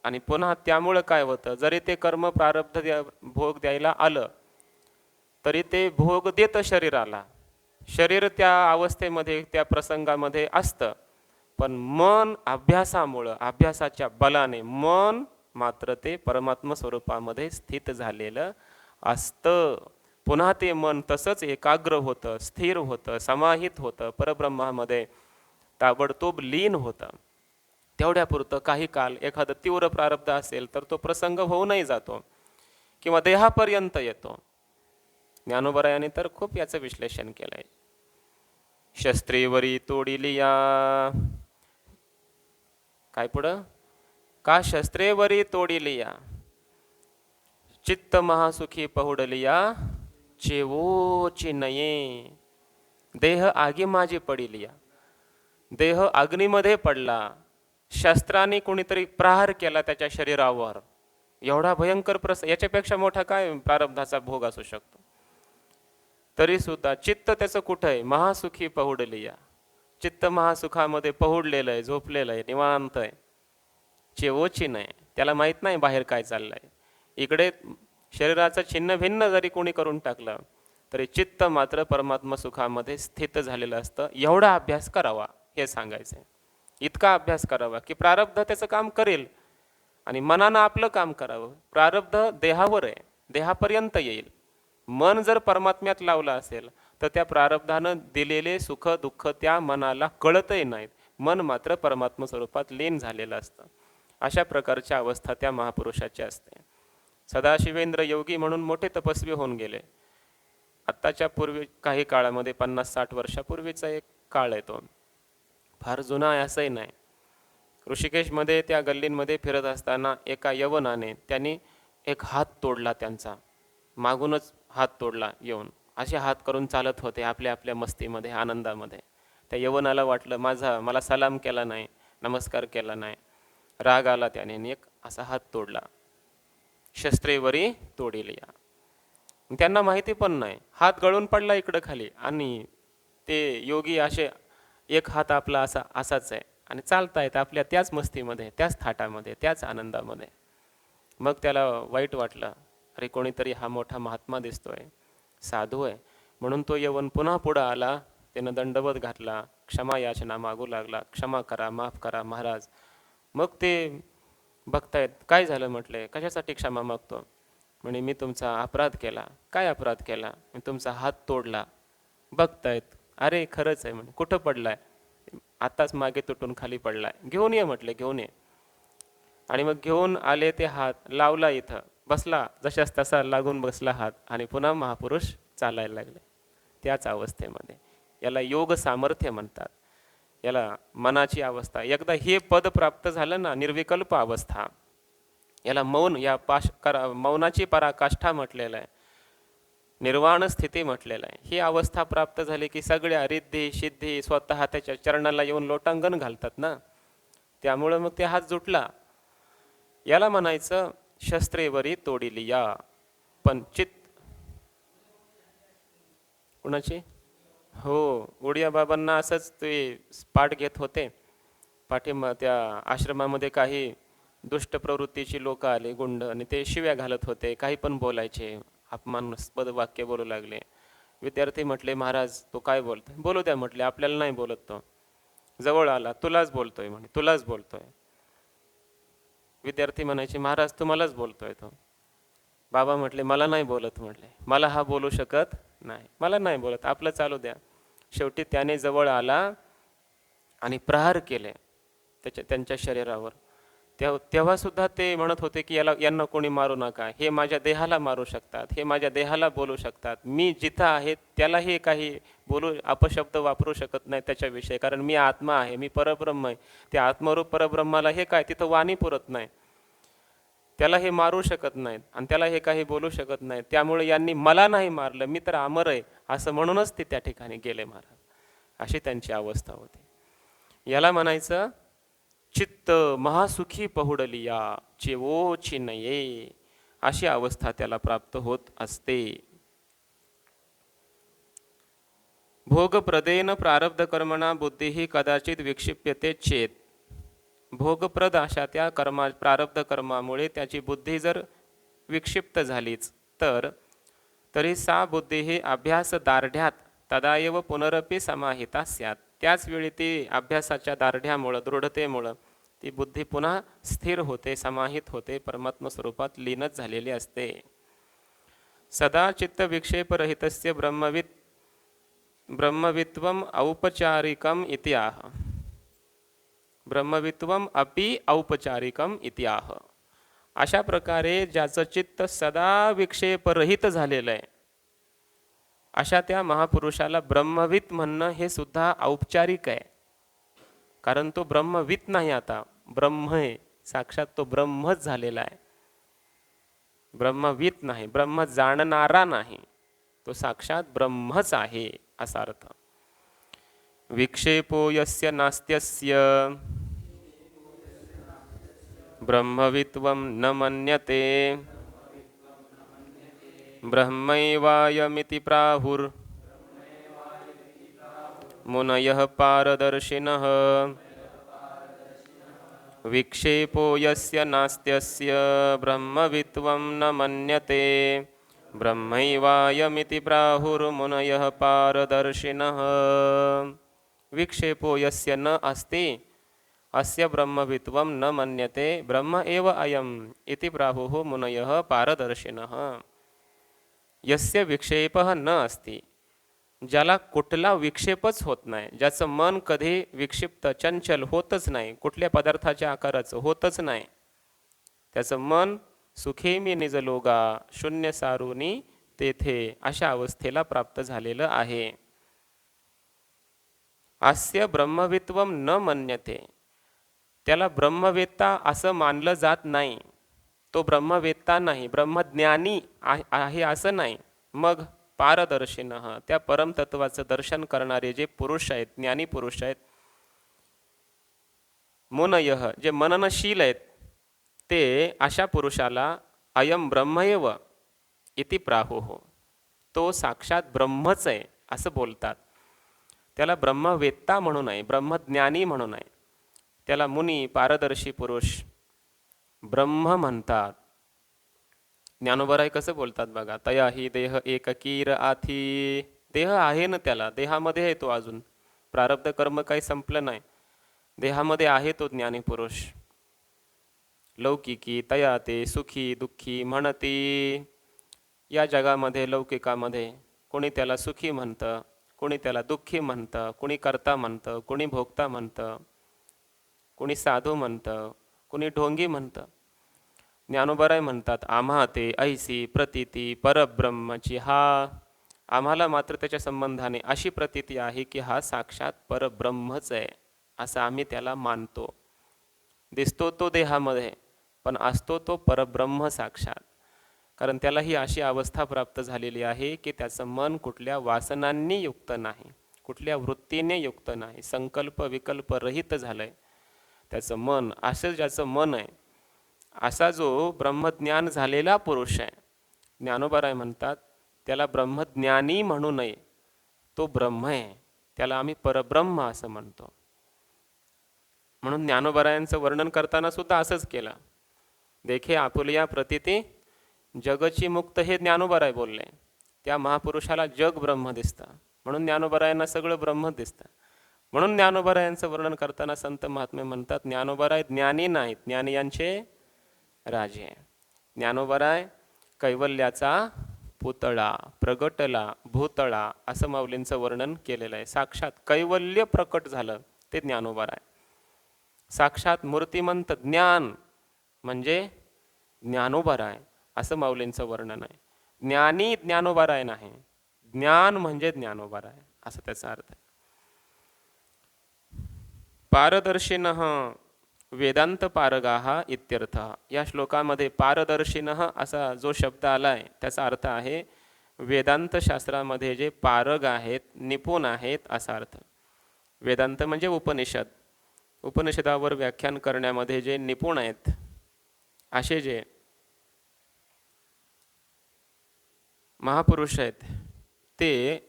आणि पुन्हा त्यामुळं काय होतं, जरी ते कर्म प्रारब्ध भोग द्यायला आलं तरी ते भोग देतं शरीराला, शरीर त्या अवस्थेमध्ये त्या प्रसंगामध्ये असतं, पण मन अभ्यासामुळं, अभ्यासाच्या बलाने मन मात्र ते परमात्मा स्वरूपामध्ये स्थित झालेलं असतं. पुन्हा ते मन तसंच एकाग्र होतं, स्थिर होतं, समाहित होतं, परब्रह्मामध्ये ताबडतोब लीन होतं. तेवढ्यापुरतं काही काल एखादं तीव्र प्रारब्ध असेल तर तो प्रसंग होऊनही जातो किंवा देहापर्यंत येतो. ज्ञानोबरायांनी तर खूप याचं विश्लेषण केलंय. शस्त्रेवरी तोडिलिया, काय पुढं, का शस्त्रेवरी तोडिलिया, चित्त महासुखी पहुडलिया, चेवोची नये, देह आगी माझी पडिलिया. देह अग्नीमध्ये पडला, शस्त्राने कोणीतरी प्रहार केला त्याच्या शरीरावर. एवढा भयंकर याच्यापेक्षा मोठा काय प्रारब्धाचा भोग असू शकतो. तरी सुद्धा चित्त त्याचं कुठं आहे, महासुखी पहुडलिया, चित्त महासुखामध्ये पहुडलेलं आहे, झोपलेलं आहे, निवांत आहे. चेवोची नाही, त्याला माहीत नाही बाहेर काय चाललंय. इकडे शरीराचं छिन्न भिन्न जरी कोणी करून टाकलं तरी चित्त मात्र परमात्मा सुखामध्ये स्थित झालेलं असतं. एवढा अभ्यास करावा हे सांगायचं. इतका अभ्यास करावा की प्रारब्ध त्याचं काम करेल आणि मनानं आपलं काम करावं. प्रारब्ध देहावर आहे, देहापर्यंत येईल. मन जर परमात्म्यात लावलं असेल तर त्या प्रारब्धानं दिलेले सुख दुःख त्या मनाला कळतही नाहीत. मन मात्र परमात्मा स्वरूपात लीन झालेलं असतं. अशा प्रकारच्या अवस्था त्या महापुरुषाची असते. सदाशिवेंद्र योगी म्हणून मोठे तपस्वी होऊन गेले. आत्ताच्या पूर्वी काही काळामध्ये 50-60 वर्षापूर्वीचा एक काळ आहे, तो फार जुना आहे असंही नाही. ऋषिकेशमध्ये त्या गल्लींमध्ये फिरत असताना एका यवनाने त्यांनी एक हात तोडला, त्यांचा मागूनच हात तोडला येऊन. असे हात करून चालत होते आपल्या आपल्या मस्तीमध्ये, आनंदामध्ये. त्या यवनाला वाटलं मला सलाम केला नाही, नमस्कार केला नाही. राग आला त्याने एक असा हात तोडला. शस्त्रेवरी तोडिलिया. त्यांना माहिती पण नाही, हात गळून पडला इकडं खाली आणि ते योगी असे एक हात आपला असाच आहे आणि चालतायत आपल्या त्याच मस्तीमध्ये, त्याच थाटामध्ये, त्याच आनंदामध्ये. मग त्याला वाईट वाटलं, अरे कोणीतरी हा मोठा महात्मा दिसतोय, साधू आहे. म्हणून तो यवन पुन्हा पुढं आला, त्यानं दंडवत घातला, क्षमा याचना मागू लागला, क्षमा करा, माफ करा महाराज. मग ते बघतायत, काय झालं म्हटले, कशासाठी क्षमा मागतो. म्हणे मी तुमचा अपराध केला. काय अपराध केला. मी तुमचा हात तोडला. बघतायत, अरे खरंच आहे म्हणे. कुठं पडलाय. आताच मागे तुटून खाली पडलाय, घेऊन ये म्हटले, घेऊन ये. आणि मग घेऊन आले, ते हात लावला, इथं बसला, जशाच तसा लागून बसला हात आणि पुन्हा महापुरुष चालायला लागले त्याच अवस्थेमध्ये. याला योग सामर्थ्य म्हणतात. याला मनाची अवस्था. एकदा हे पद प्राप्त झालं ना, निर्विकल्प अवस्था, याला मौन, या मौनाची पराकाष्ठा म्हटलेलं आहे, निर्वाण स्थिती म्हटलेलं आहे. ही अवस्था प्राप्त झाली की सगळ्या रिद्धी सिद्धी स्वतः त्याच्या चरणाला येऊन लोटांगण घालतात ना. त्यामुळं मग ते हात जुटला. याला म्हणायचं शस्त्रेवरी तोडिलिया. पण कुणाची, हो, उडिया बाबांना असंच ते पाठ घेत होते. त्या आश्रमामध्ये काही दुष्ट प्रवृत्तीची लोक आले, गुंड, आणि ते शिव्या घालत होते, काही पण बोलायचे, अपमानास्पद वाक्य बोलू लागले. विद्यार्थी म्हटले, महाराज तो काय बोलतोय. बोलू द्या म्हटले, आपल्याला नाही बोलत. तो जवळ आला, तुलाच बोलतोय म्हणे, तुलाच बोलतोय. विद्यार्थी म्हणायचे, महाराज तुम्हालाच बोलतोय तो. बाबा म्हटले, मला नाही बोलत म्हटले, मला हा बोलू शकत नाही, मला नाही बोलत, आपलं चालू द्या. शेवटी त्याने जवळ आला आणि प्रहार केले त्यांच्या शरीरावर. तेव्हा सुद्धा ते म्हणत होते की यांना कोणी मारू नका, हे माझ्या देहाला मारू शकतात, हे माझ्या देहाला बोलू शकतात, मी जिथं आहे त्यालाही काही अपशब्द वापरू शकत नाही त्याच्याविषयी, कारण मी आत्मा आहे, मी परब्रह्म आहे. त्या आत्मरूप परब्रह्माला हे काय, तिथं वाणी पुरत नाही, त्याला हे मारू शकत नाहीत आणि त्याला हे काही बोलू शकत नाहीत. त्यामुळे यांनी मला नाही मारलं, मी तर अमर आहे असं म्हणूनच ते त्या ठिकाणी गेले महाराज. अशी त्यांची अवस्था होती. याला म्हणायचं चित्त महासुखी पहुडलिया, चेवोची नये. अशी अवस्था त्याला प्राप्त होत असते. भोगप्रदेन प्रारब्ध कर्मणा बुद्धी कदाचित विक्षिप्यते चेत. भोगप्रद अशा त्या प्रारब्ध कर्मामुळे त्याची बुद्धी जर विक्षिप्त झालीच तरी सा बुद्धी ही अभ्यास दार्ढ्यात तदाएव पुनरपि समाहिता स्यात्. त्याच वेळी ती अभ्यासाच्या दार्ढ्यामुळं, दृढतेमुळं ती बुद्धी पुन्हा स्थिर होते, समाहित होते, परमात्म स्वरूपात लीनच झालेली असते. सदा चित्त विक्षेपरहितस्य ब्रह्मवित्वम औपचारिकम इत्याह. ब्रह्मवित्वम अपि औपचारिकम इत्याह. अशा प्रकारे ज्याचं चित्त सदा विक्षेपरहित झालेलं आहे अशा त्या महापुरुषाला ब्रह्मवित म्हणणं हे सुद्धा औपचारिक आहे. कारण तो ब्रह्मवित नाही, आता ब्रह्म आहे, साक्षात तो ब्रह्मच झालेला आहे. ब्रह्मवित नाही, ब्रह्म जाणणारा नाही, तो साक्षात ब्रह्मच आहे असा अर्थ. विक्षेपो यस्य नास्त्यस्य ब्रह्मवित्वं न मन्यते ब्रह्मैवायमिति प्राहुर् मुनयः पारदर्शिनः. विक्षेपो यस्य नास्त्यस्य ब्रह्मवित्वं न मन्यते ब्रह्मैवायमिति प्राहुर्मुनयः पारदर्शिनः. विक्षेपो यस्य न अस्ति अस्य ब्रह्मवित्वं न मन्यते ब्रह्म एव अयम् इति प्राहुः मुनयः पारदर्शिनः. यस्य विक्षेपः न अस्ति, ज्याला कुठला विक्षेपच होत नाही, ज्याचं मन कधी विक्षिप्त चंचल होतच नाही, कुठल्या पदार्थाच्या आकाराचं होतच नाही, त्याचं मन सुखेमी निजलोगा शून्य सारुनी तेथे अशा अवस्थेला प्राप्त झालेलं आहे. अस्य ब्रह्मवित्वम न मन्यते, त्याला ब्रह्मवेत्ता असं मानलं जात नाही. तो ब्रह्मवेत्ता नाही, ब्रह्मज्ञानी आहे असं नाही. मग पारदर्शिनः, त्या परमतत्वाचं दर्शन करणारे जे पुरुष आहेत, ज्ञानी पुरुष आहेत, मुनयः, जे मननशील आहेत, ते अशा पुरुषाला अयम ब्रह्मैव इति प्राहुः, तो साक्षात ब्रह्मच आहे असं बोलतात. त्याला ब्रह्मवेत्ता म्हणू नये, ब्रह्मज्ञानी म्हणू नये. त्याला मुनी, पारदर्शी पुरुष ब्रह्म म्हणतात. ज्ञानोबराय कसं बोलतात बघा, तया ही देह एककीर आथी. देह आहे ना, त्याला देहामध्ये आहे तो, अजून प्रारब्ध कर्म काही संपलं नाही, देहामध्ये आहे तो ज्ञानी पुरुष. लौकिकी तया ते सुखी दुःखी म्हणती. या जगामध्ये लौकिकामध्ये कोणी त्याला सुखी म्हणतं, कोणी त्याला दुःखी म्हणतं, कोणी कर्ता म्हणतं, कोणी भोगता म्हणतं, कोणी साधू म्हणतं, कोणी ढोंगी म्हणतं. ज्ञानोबराय म्हणतात, आम्हा ते ऐसी प्रतीती परब्रह्मची हा. आम्हाला मात्र त्याच्या संबंधाने अशी प्रतीती आहे की हा साक्षात परब्रह्मच आहे असं आम्ही त्याला मानतो. दिसतो तो देहामध्ये, पण असतो तो परब्रह्म साक्षात. कारण त्याला ही अशी अवस्था प्राप्त झालेली आहे की त्याचं मन कुठल्या वासनांनी युक्त नाही, कुठल्या वृत्तीने युक्त नाही, संकल्प विकल्प रहित झालंय त्याचं मन. असं ज्याचं मन आहे, असा जो ब्रह्मज्ञान झालेला पुरुष आहे, ज्ञानोबराय म्हणतात त्याला ब्रह्मज्ञानी म्हणू नये, तो ब्रह्म आहे, त्याला आम्ही परब्रह्म असं म्हणतो. म्हणून ज्ञानोबरायांचं वर्णन करताना सुद्धा असंच केलं. देखे आपुलिया प्रतीती जगची मुक्त, हे ज्ञानोबराय बोलले. त्या महापुरुषाला जग ब्रह्म दिसतं, म्हणून ज्ञानोबरायांना सगळं ब्रह्म दिसतं. म्हणून ज्ञानोबरायांचं वर्णन करताना संत महात्मे म्हणतात, ज्ञानोबराय ज्ञानी नाहीत, ज्ञानी यांचे राजे. ज्ञानोबराय कैवल्याचा पुतळा, प्रगटला भूतळा असं माऊलींचं वर्णन केलेलं आहे. साक्षात कैवल्य प्रकट झालं ते ज्ञानोबराय. साक्षात मूर्तिमंत ज्ञान म्हणजे ज्ञानोबराय असं माऊलींचं वर्णन आहे. ज्ञानी ज्ञानोबराय नाही, ज्ञान म्हणजे ज्ञानोबराय असं त्याचा अर्थ आहे. पारदर्शिनः वेदांत पारगाः इत्यर्थः. या श्लोकामध्ये पारदर्शिनः असा जो शब्द आलाय त्याचा अर्थ आहे वेदांत शास्त्रामध्ये जे पारग आहेत, निपुण आहेत असा अर्थ. वेदांत म्हणजे उपनिषद, उपनिषदावर व्याख्यान करण्यामध्ये जे निपुण आहेत असे जे महापुरुष आहेत, ते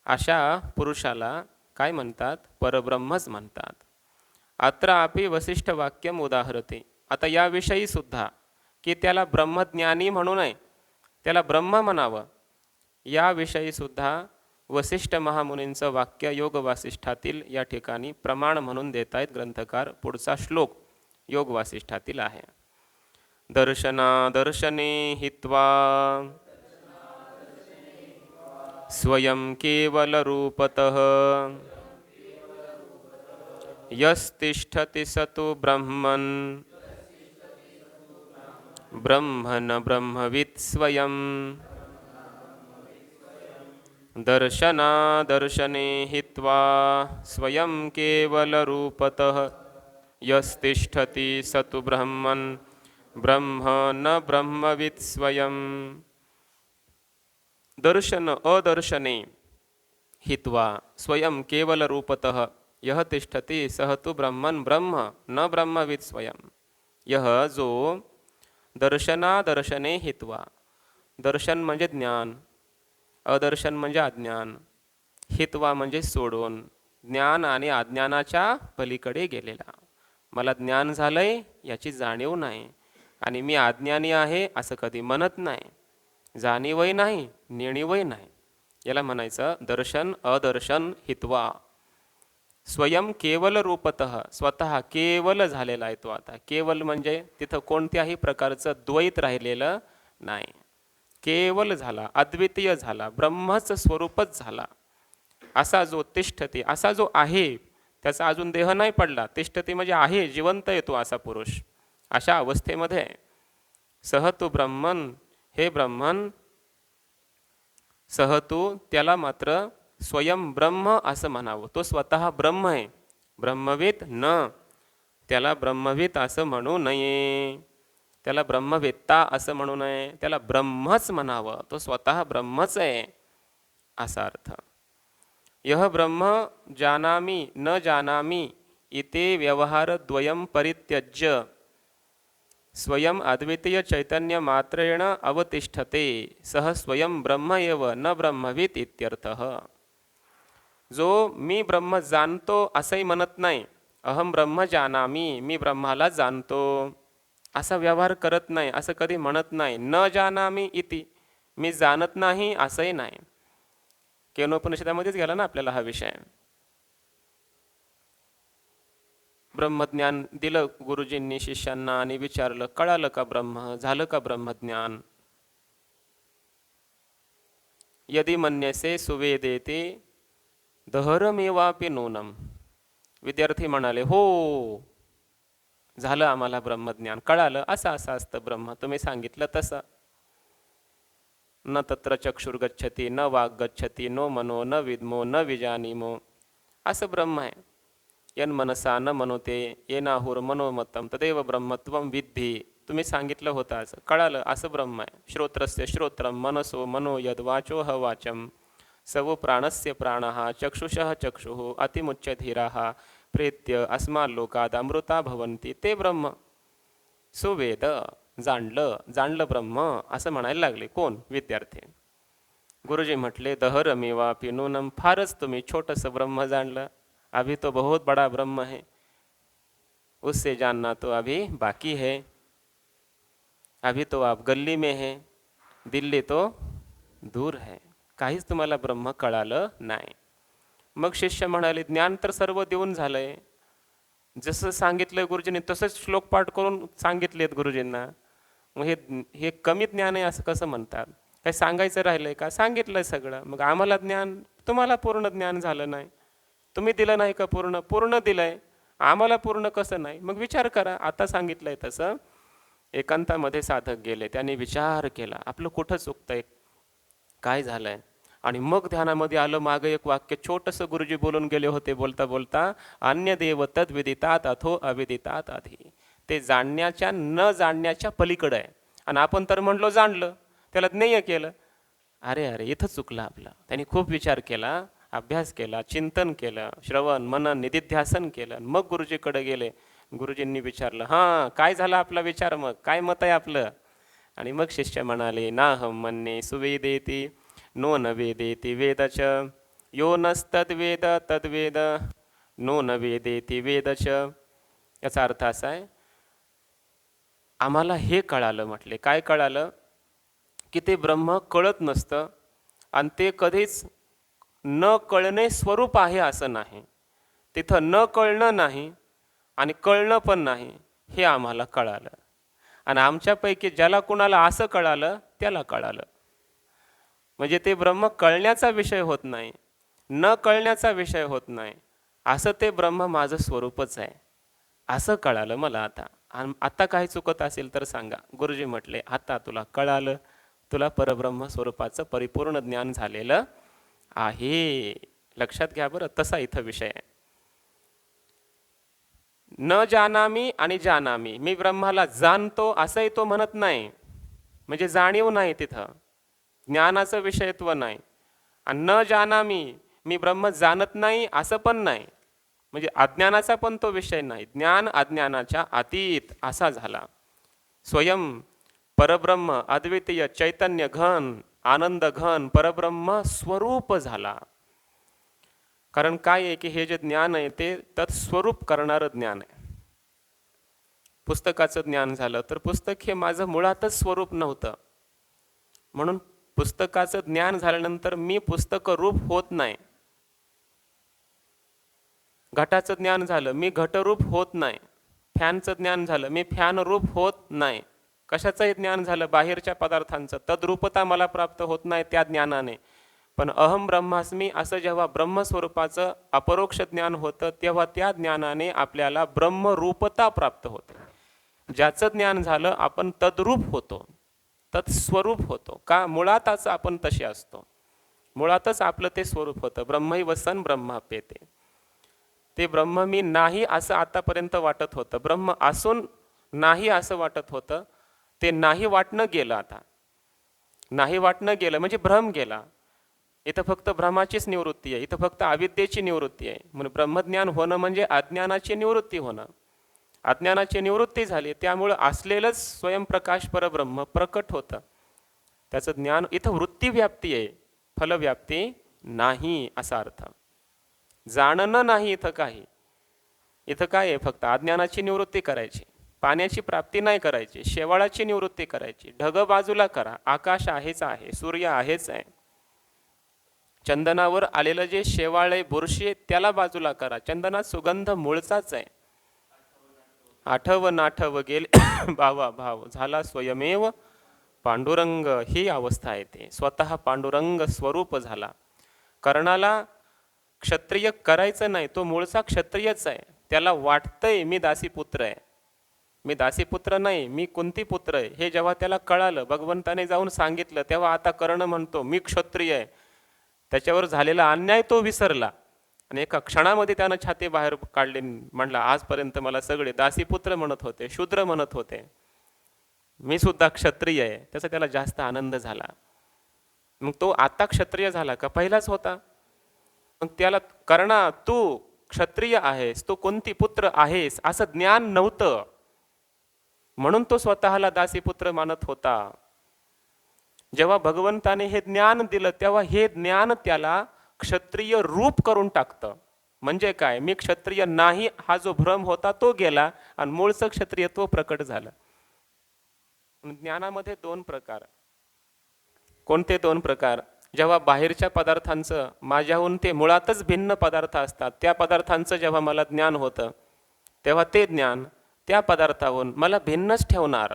अशा पुरुषाला काय म्हणतात, परब्रह्मच म्हणतात. अत्र अपि वसिष्ठ वाक्यम उदाहरते. आता याविषयी सुद्धा की त्याला ब्रह्मज्ञानी म्हणू नये, त्याला ब्रह्म म्हणावं, याविषयी सुद्धा वसिष्ठ महामुनींचं वाक्य योग वासिष्ठातील या ठिकाणी प्रमाण म्हणून देत आहेत ग्रंथकार. पुढचा श्लोक योग वासिष्ठातील आहे. दर्शना दर्शने हित्वा स्वयं केवल रूपतः यस्तिष्ठति स तु ब्रह्मन् ब्रह्मन् ब्रह्मवित् स्वयं दर्शनादर्शने हित्वा स्वयं केवलरूपतः यस्तिष्ठति स तु ब्रह्मन् ब्रह्म न ब्रह्मवित् स्वयं दर्शन अदर्शने हित्वा स्वयं केवलरूपतः यह तिष्ठति सह तु ब्रह्मन् ब्रह्म न ब्रह्मवित् स्वयं। यह जो दर्शनादर्शने हित्वा, दर्शन म्हणजे ज्ञान, अदर्शन म्हणजे अज्ञान, हित्वा म्हणजे सोडून, ज्ञान आणि अज्ञानाच्या पलीकडे गेलेला. मला ज्ञान झालंय याची जाणीव नाही आणि मी अज्ञानी आहे असं कधी म्हणत नाही, जाणीवही नाही नेणीवही नाही. याला म्हणायचं दर्शन अदर्शन हित्वा. स्वयं केवल रूपतः, स्वतः केवल झालेला आहे तो. आता केवल म्हणजे तिथं कोणत्याही प्रकारचं द्वैत राहिलेलं नाही, केवल झाला, अद्वितीय झाला, ब्रह्मच स्वरूपच झाला. असा जो तिष्ठती, असा जो आहे, त्याचा अजून देह नाही पडला, तिष्ठती म्हणजे आहे, जिवंत येतो असा पुरुष, अशा अवस्थेमध्ये सह तू ब्रह्मन, हे ब्रह्मन, सह तू त्याला मात्र स्वयं ब्रह्म असं म्हणावं. तो स्वतः ब्रह्म आहे, ब्रह्मवित न, त्याला ब्रह्मवित असं म्हणू नये, त्याला ब्रह्मवेत्ता असं म्हणू नये, त्याला ब्रह्मच म्हणावं. तो स्वतः ब्रह्मच आहे असा अर्थ. यह ब्रह्म जानामि न जानामि इते व्यवहारद्वयं परित्यज्य स्वयं अद्वितीय चैतन्य मात्रेण अवतिष्ठते सह स्वयं ब्रह्म एव न ब्रह्मवित इत्यर्थः. जो मी ब्रह्म जाणतो असंही म्हणत नाही, अहम ब्रह्म जानामि, मी ब्रह्माला जाणतो असा व्यवहार करत नाही, असं कधी म्हणत नाही. न जानामि इति, मी जाणत नाही असंही नाही. केनोपनिषदामध्येच गेला ना आपल्याला हा विषय. ब्रह्मज्ञान दिलं गुरुजींनी शिष्यांना आणि विचारलं, कळालं का ब्रह्म, झालं का ब्रह्मज्ञान. यदि मन्यसे सुवेदेते दहरमेवापि नूनम. विद्यार्थी म्हणाले, हो झालं आम्हाला ब्रह्मज्ञान, कळालं, असं असं असतं ब्रह्म, तुम्ही सांगितलं तसं. न तत्र चक्षुर्गच्छति न वाग गच्छति नो मनो न विद्मो न विजानीमो, असं ब्रह्म आहे. यन मनसा न मनोते येनाहुर मनोमतम तदेव ब्रह्मत्वं विद्धी. तुम्ही सांगितलं होतं, असं कळालं, असं ब्रह्म आहे. श्रोत्रस्य श्रोत्रम मनसो मनो यद वाचोह वाचम सवो प्राणस्य प्राणः चक्षुषः चक्षुः अतिमुच्य धीराः प्रेत्य अस्माल्लोकाद अमृता भवन्ति. ते ब्रह्म सुवेद, जाणलं, जाणलं ब्रह्म असं म्हणायला लागले. कोण? विद्यार्थी. गुरुजी म्हटले, दहरमेवा पिनूनम, फारच तुम्ही छोटंसं ब्रह्म जाणलं, अभी तो बहुत बड़ा ब्रह्म है, उससे जानना तो अभी बाकी है. अभी तो आप गल्ली में है, दिल्ली तो दूर है. काहीच तुम्हाला ब्रह्म कळालं नाही. मग शिष्य म्हणाले, ज्ञान तर सर्व देऊन झालंय, जसं सांगितलंय गुरुजींनी तसंच श्लोक पाठ करून सांगितलेत गुरुजींना. मग हे कमी ज्ञान आहे असं कसं म्हणतात? काही सांगायचं राहिलंय का? सांगितलंय सगळं. मग आम्हाला ज्ञान, तुम्हाला पूर्ण ज्ञान झालं नाही, तुम्ही दिलं नाही का पूर्ण? पूर्ण दिलंय, आम्हाला पूर्ण कसं नाही? मग विचार करा. आता सांगितलंय तसं एकांतामध्ये साधक गेले, त्यांनी विचार केला, आपलं कुठं चुकतंय, काय झालंय. आणि मग ध्यानामध्ये आलं मागे एक वाक्य छोटंसं गुरुजी बोलून गेले होते, बोलता बोलता, अन्य देव तद विदितात अथो अविदितात आधी. ते जाणण्याच्या न जाणण्याच्या पलीकडं आहे. आणि आपण तर म्हणलो जाणलं, त्याला ज्ञेय केलं. अरे अरे इथं चुकलं आपलं. त्यांनी खूप विचार केला, अभ्यास केला, चिंतन केलं, श्रवण मनन निधिध्यासन केलं, मग गुरुजीकडे गेले. गुरुजींनी विचारलं, हां काय झालं आपला विचार, मग काय मत आहे आपलं? आणि मग शिष्य म्हणाले, नाहम मन्ये सुवेदेति नो न वेदेति वेदच यो नस्तद्वेद तद्वेद नो न वेदेति वेदच. याचा अर्थ असा आहे, आम्हाला हे कळालं. म्हटले काय कळालं? की ते ब्रह्म कळत नसतं आणि ते कधीच न कळणे स्वरूप आहे असं नाही. तिथं न कळणं नाही आणि कळणं पण नाही, हे आम्हाला कळालं. आणि आमच्यापैकी ज्याला कुणाला असं कळालं त्याला कळालं. म्हणजे ते ब्रह्म कळण्याचा विषय होत नाही, न कळण्याचा विषय होत नाही, असं ते ब्रह्म माझं स्वरूपच आहे असं कळालं मला आता. आणि आता काही चुकत असेल तर सांगा. गुरुजी म्हटले, आता तुला कळालं, तुला परब्रह्म स्वरूपाचं परिपूर्ण ज्ञान झालेलं आहे. लक्षात घ्या बरं, तसा इथं विषय आहे. न जानामी आणि जानामी, मी ब्रह्माला जाणतो असंही तो म्हणत नाही, म्हणजे जाणीव नाही तिथं, ज्ञानाचं विषयत्व नाही. आणि न जानामी, मी ब्रह्म जाणत नाही असं पण नाही, म्हणजे अज्ञानाचा पण तो विषय नाही. ज्ञान अज्ञानाच्या अतीत असा झाला. स्वयं परब्रह्म अद्वितीय चैतन्य घन आनंद घन परब्रह्म स्वरूप झाला. कारण काय आहे की हे जे ज्ञान आहे ते तत्स्वरूप करणारं ज्ञान आहे. पुस्तकाचं ज्ञान झालं तर पुस्तक हे माझं मुळातच स्वरूप नव्हतं, म्हणून पुस्तकाचं ज्ञान झाल्यानंतर मी पुस्तक रूप होत नाही. घटाचं ज्ञान झालं, मी घटरूप होत नाही. फॅनचं ज्ञान झालं, मी फॅन रूप होत नाही. कशाचंही ज्ञान झालं बाहेरच्या पदार्थांचं, तद्रूपता मला प्राप्त होत नाही त्या ज्ञानाने. पण अहम ब्रह्मास्मी असं जेव्हा ब्रह्मस्वरूपाचं अपरोक्ष ज्ञान होतं तेव्हा त्या ज्ञानाने आपल्याला ब्रह्मरूपता प्राप्त होते. ज्याचं ज्ञान झालं आपण तद्रूप होतो, तत्स्वरूप होतो. का? मुळातच आपण तसे असतो, मुळातच आपलं ते स्वरूप होतं. ब्रह्मैव सन् ब्रह्माप्यते. ते ब्रह्म मी नाही असं आतापर्यंत वाटत होतं, ब्रह्म असून नाही असं वाटत होतं. ते नाही वाटणं गेलं. आता नाही वाटणं गेलं म्हणजे भ्रम गेला. इथं फक्त भ्रमाचीच निवृत्ती आहे, इथं फक्त अविद्येची निवृत्ती आहे. म्हणून ब्रह्मज्ञान होणं म्हणजे अज्ञानाची निवृत्ती होणं. अज्ञानाची निवृत्ती झाली त्यामुळं असलेलंच स्वयंप्रकाश परब्रह्म प्रकट होतं. त्याचं ज्ञान इथं वृत्तीव्याप्ती आहे, फलव्याप्ती नाही असा अर्थ. जाणणं नाही इथं काही. इथं काय आहे? फक्त अज्ञानाची निवृत्ती करायची, पाण्याची प्राप्ती नाही करायची, शेवाळाची निवृत्ती करायची. ढग बाजूला करा, आकाश आहेच आहे, सूर्य आहेच आहे. चंदनावर आलेलं जे शेवाळ आहे, बुरशी आहे, त्याला बाजूला करा. चंदनात सुगंध मूळचाच आहे. आठव नाठव गेले भावा भाव झाला स्वयमेव पांडुरंग. ही अवस्था आहे. ते स्वतः पांडुरंग स्वरूप झाला. कर्णाला क्षत्रिय करायचं नाही, तो मूळचा क्षत्रियच आहे. त्याला वाटतंय मी दासीपुत्र आहे, मी दासीपुत्र नाही, मी कुंती पुत्र आहे. हे जेव्हा त्याला कळालं, भगवंताने जाऊन सांगितलं, तेव्हा आता कर्ण म्हणतो मी क्षत्रिय आहे. त्याच्यावर झालेला अन्याय तो विसरला आणि एका क्षणामध्ये त्यानं छाती बाहेर काढली. म्हणला आजपर्यंत मला सगळे दासीपुत्र म्हणत होते, शूद्र म्हणत होते, मी सुद्धा क्षत्रिय आहे. त्याचा त्याला जास्त आनंद झाला. मग तो आता क्षत्रिय झाला का? पहिलाच होता. मग त्याला कर्णा तू क्षत्रिय आहेस, तू कोणती पुत्र आहेस असं ज्ञान नव्हतं, म्हणून तो स्वतःला दासीपुत्र मानत होता. जेव्हा भगवंताने हे ज्ञान दिलं तेव्हा हे ज्ञान त्याला क्षत्रिय रूप करून टाकतं. म्हणजे काय? मी क्षत्रिय नाही हा जो भ्रम होता तो गेला आणि मूळचं क्षत्रियत्व प्रकट झालं. ज्ञानामध्ये दोन प्रकार. कोणते दोन प्रकार? जेव्हा बाहेरच्या पदार्थांचं माझ्याहून ते मुळातच भिन्न पदार्थ असतात त्या पदार्थांचं जेव्हा मला ज्ञान होतं तेव्हा ते ज्ञान त्या पदार्थाहून मला भिन्नच ठेवणार.